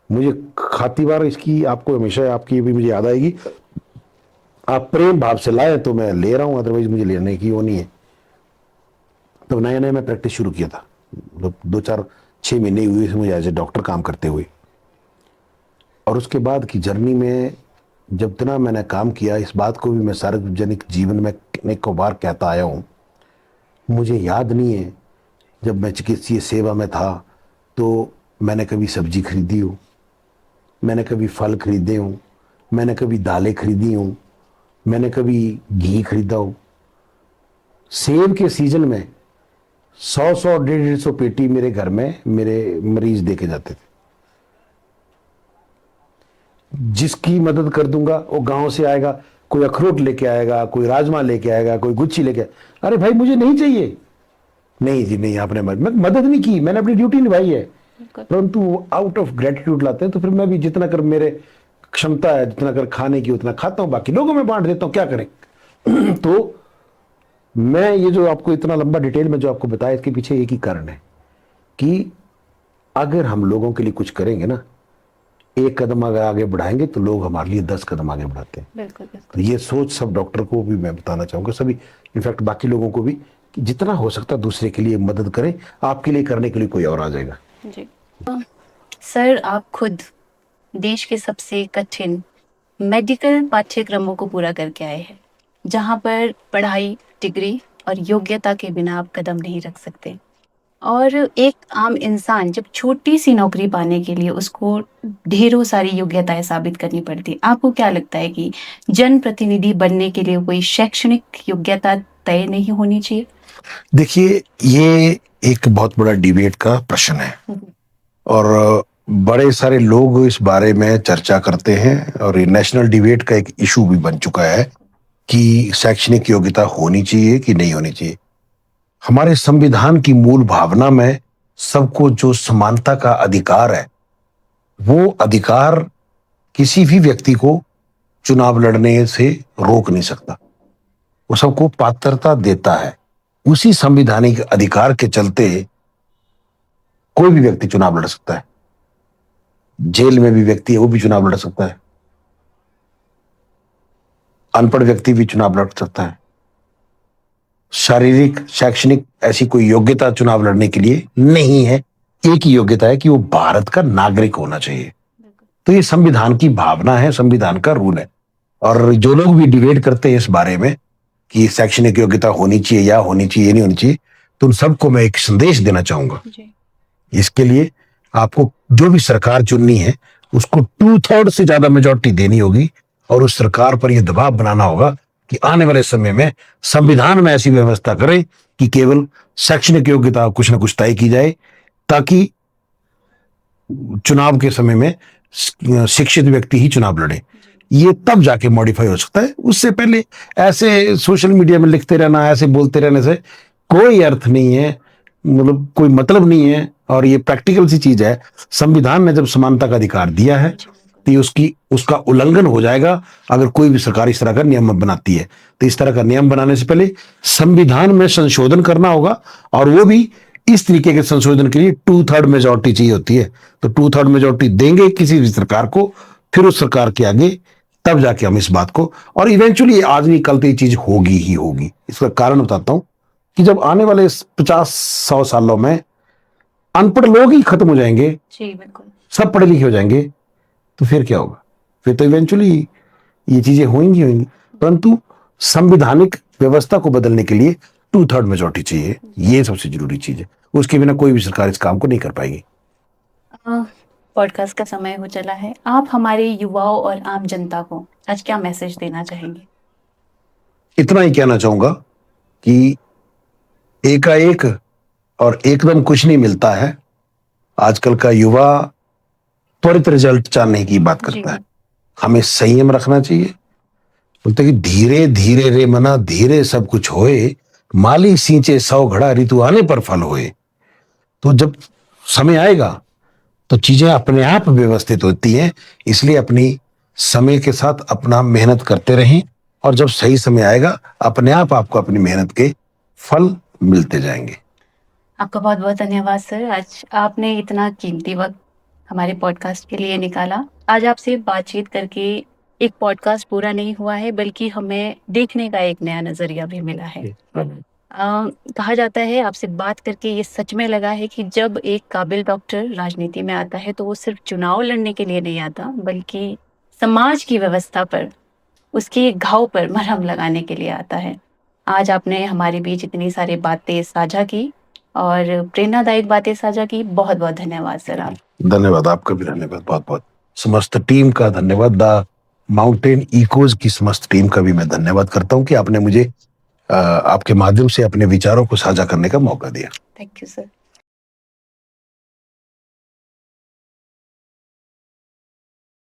मुझे खाती बार इसकी आपको हमेशा आपकी भी मुझे याद आएगी। आप प्रेम भाव से लाए तो मैं ले रहा हूं, अदरवाइज मुझे लेने की वो नहीं है। तो नया नया मैं प्रैक्टिस शुरू किया था, मतलब 2-4-6 महीने हुए थे मुझे एज ए डॉक्टर काम करते हुए। और उसके बाद की जर्नी में जब इतना मैंने काम किया, इस बात को भी मैं सार्वजनिक जीवन में अनेकों बार कहता आया हूं। मुझे याद नहीं है जब मैं चिकित्सीय सेवा में था तो मैंने कभी सब्जी खरीदी हो, मैंने कभी फल खरीदे हो, मैंने कभी दालें खरीदी हो, मैंने कभी घी खरीदा हो। सेब के सीजन में 100-100, 150-150 पेटी मेरे घर में मेरे मरीज देके जाते थे। जिसकी मदद कर दूंगा वो गांव से आएगा, कोई अखरोट लेके आएगा, कोई राजमा लेके आएगा, कोई गुच्छी लेके आएगा। अरे भाई मुझे नहीं चाहिए। नहीं जी नहीं, आपने मदद नहीं की, मैंने अपनी ड्यूटी निभाई है। परंतु आउट ऑफ ग्रेटिट्यूड लाते हैं, तो फिर मैं भी जितना कर मेरे क्षमता है, जितना कर खाने की उतना खाता हूं, बाकी लोगों में बांट देता हूं, क्या करें। तो मैं ये जो आपको इतना लंबा डिटेल में जो आपको बताया, इसके पीछे एक ही कारण है कि अगर हम लोगों के लिए कुछ करेंगे ना, एक कदम अगर आगे बढ़ाएंगे तो लोग हमारे लिए 10 कदम आगे बढ़ाते हैं। बिल्कुल तो बिल्कुल। ये सोच सब डॉक्टर को भी मैं बताना चाहूंगा, सभी इनफैक्ट बाकी लोगों को भी, कि जितना हो सकता है दूसरे के लिए मदद करें, आपके लिए करने के लिए कोई और आ जाएगा। जी। सर, आप खुद देश के सबसे कठिन मेडिकल पाठ्यक्रमों को पूरा करके आए हैं, जहां पर पढ़ाई, डिग्री और योग्यता के बिना आप कदम नहीं रख सकते। और एक आम इंसान जब छोटी सी नौकरी पाने के लिए उसको ढेरों सारी योग्यताएं साबित करनी पड़ती है। आपको क्या लगता है कि जनप्रतिनिधि बनने के लिए कोई शैक्षणिक योग्यता तय नहीं होनी चाहिए? देखिए, ये एक बहुत बड़ा डिबेट का प्रश्न है और बड़े सारे लोग इस बारे में चर्चा करते हैं और ये नेशनल डिबेट का एक इशू भी बन चुका है कि शैक्षणिक योग्यता होनी चाहिए कि नहीं होनी चाहिए। हमारे संविधान की मूल भावना में सबको जो समानता का अधिकार है, वो अधिकार किसी भी व्यक्ति को चुनाव लड़ने से रोक नहीं सकता, वो सबको पात्रता देता है। उसी संवैधानिक अधिकार के चलते कोई भी व्यक्ति चुनाव लड़ सकता है। जेल में भी व्यक्ति है, वो भी चुनाव लड़ सकता है। अनपढ़ व्यक्ति भी चुनाव लड़ सकता है। शारीरिक, शैक्षणिक ऐसी कोई योग्यता चुनाव लड़ने के लिए नहीं है। एक ही योग्यता है कि वो भारत का नागरिक होना चाहिए। तो ये संविधान की भावना है, संविधान का रूल है। और जो लोग भी डिबेट करते हैं इस बारे में कि शैक्षणिक योग्यता होनी चाहिए या होनी चाहिए, नहीं होनी चाहिए, तो उन सबको मैं एक संदेश देना चाहूंगा। इसके लिए आपको जो भी सरकार चुननी है उसको 2/3 से ज्यादा मेजॉरिटी देनी होगी और उस सरकार पर यह दबाव बनाना होगा कि आने वाले समय में संविधान में ऐसी व्यवस्था करें कि केवल शैक्षणिक योग्यता कुछ ना कुछ तय की जाए, ताकि चुनाव के समय में शिक्षित व्यक्ति ही चुनाव लड़े। ये तब जाके मॉडिफाई हो सकता है। उससे पहले ऐसे सोशल मीडिया में लिखते रहना, ऐसे बोलते रहने से कोई अर्थ नहीं है, मतलब कोई मतलब नहीं है। और ये प्रैक्टिकल सी चीज है। संविधान ने जब समानता का अधिकार दिया है तो उसका उल्लंघन हो जाएगा अगर कोई भी सरकार इस तरह का नियम बनाती है। तो इस तरह का नियम बनाने से पहले संविधान में संशोधन करना होगा, और वो भी इस तरीके के संशोधन के लिए 2/3 मेजॉरिटी चाहिए होती है। तो 2/3 मेजॉरिटी देंगे किसी भी सरकार को, फिर उस सरकार के आगे तब जाके हम इस बात को, और इवेंचुअली आज नहीं कल तो ये चीज होगी ही होगी। इसका कारण बताता हूं कि जब आने वाले 50-100 सालों में अनपढ़ लोग ही खत्म हो जाएंगे, जी बिल्कुल, सब पढ़े लिखे हो जाएंगे, तो फिर क्या होगा? फिर तो इवेंचुअली ये चीजें होंगी। परंतु संवैधानिक व्यवस्था को बदलने के लिए 2/3 मेजोरिटी चाहिए, ये सबसे जरूरी चीज है। उसके बिना कोई भी सरकार इस काम को नहीं कर पाएगी। पॉडकास्ट का समय हो चला है, आप हमारे युवाओं और आम जनता को आज क्या मैसेज देना चाहेंगे? इतना ही कहना चाहूंगा कि एकाएक और एकदम कुछ नहीं मिलता है। आजकल का युवा त्वरित रिजल्ट चाहने की बात करता है। हमें संयम रखना चाहिए। बोलते कि धीरे धीरे रे मना धीरे सब कुछ होए, माली सींचे 100 घड़ा ऋतु आने पर फल होए। तो जब समय आएगा तो चीजें अपने आप व्यवस्थित होती हैं। इसलिए अपनी समय के साथ अपना मेहनत करते रहें, और जब सही समय आएगा अपने आप आपको अपनी मेहनत के फल मिलते जाएंगे। आपका बहुत बहुत धन्यवाद सर, आज आपने इतना कीमती वक्त हमारे पॉडकास्ट के लिए निकाला। आज आपसे बातचीत करके एक पॉडकास्ट पूरा नहीं हुआ है, बल्कि हमें देखने का एक नया नजरिया भी मिला है। कहा जाता है, आपसे बात करके ये सच में लगा है कि जब एक काबिल डॉक्टर राजनीति में आता है तो वो सिर्फ चुनाव लड़ने के लिए नहीं आता, बल्कि समाज की व्यवस्था पर, उसके घाव पर मरहम लगाने के लिए आता है। आज आपने हमारे बीच इतनी सारी बातें साझा की और प्रेरणादायक बातें साझा की। बहुत बहुत धन्यवाद सर। आप धन्यवाद, आपका भी धन्यवाद, बहुत बहुत। समस्त टीम का धन्यवाद, द माउंटेन इकोज की समस्त टीम का भी मैं धन्यवाद करता हूं कि आपने मुझे आपके माध्यम से अपने विचारों को साझा करने का मौका दिया। Thank you sir.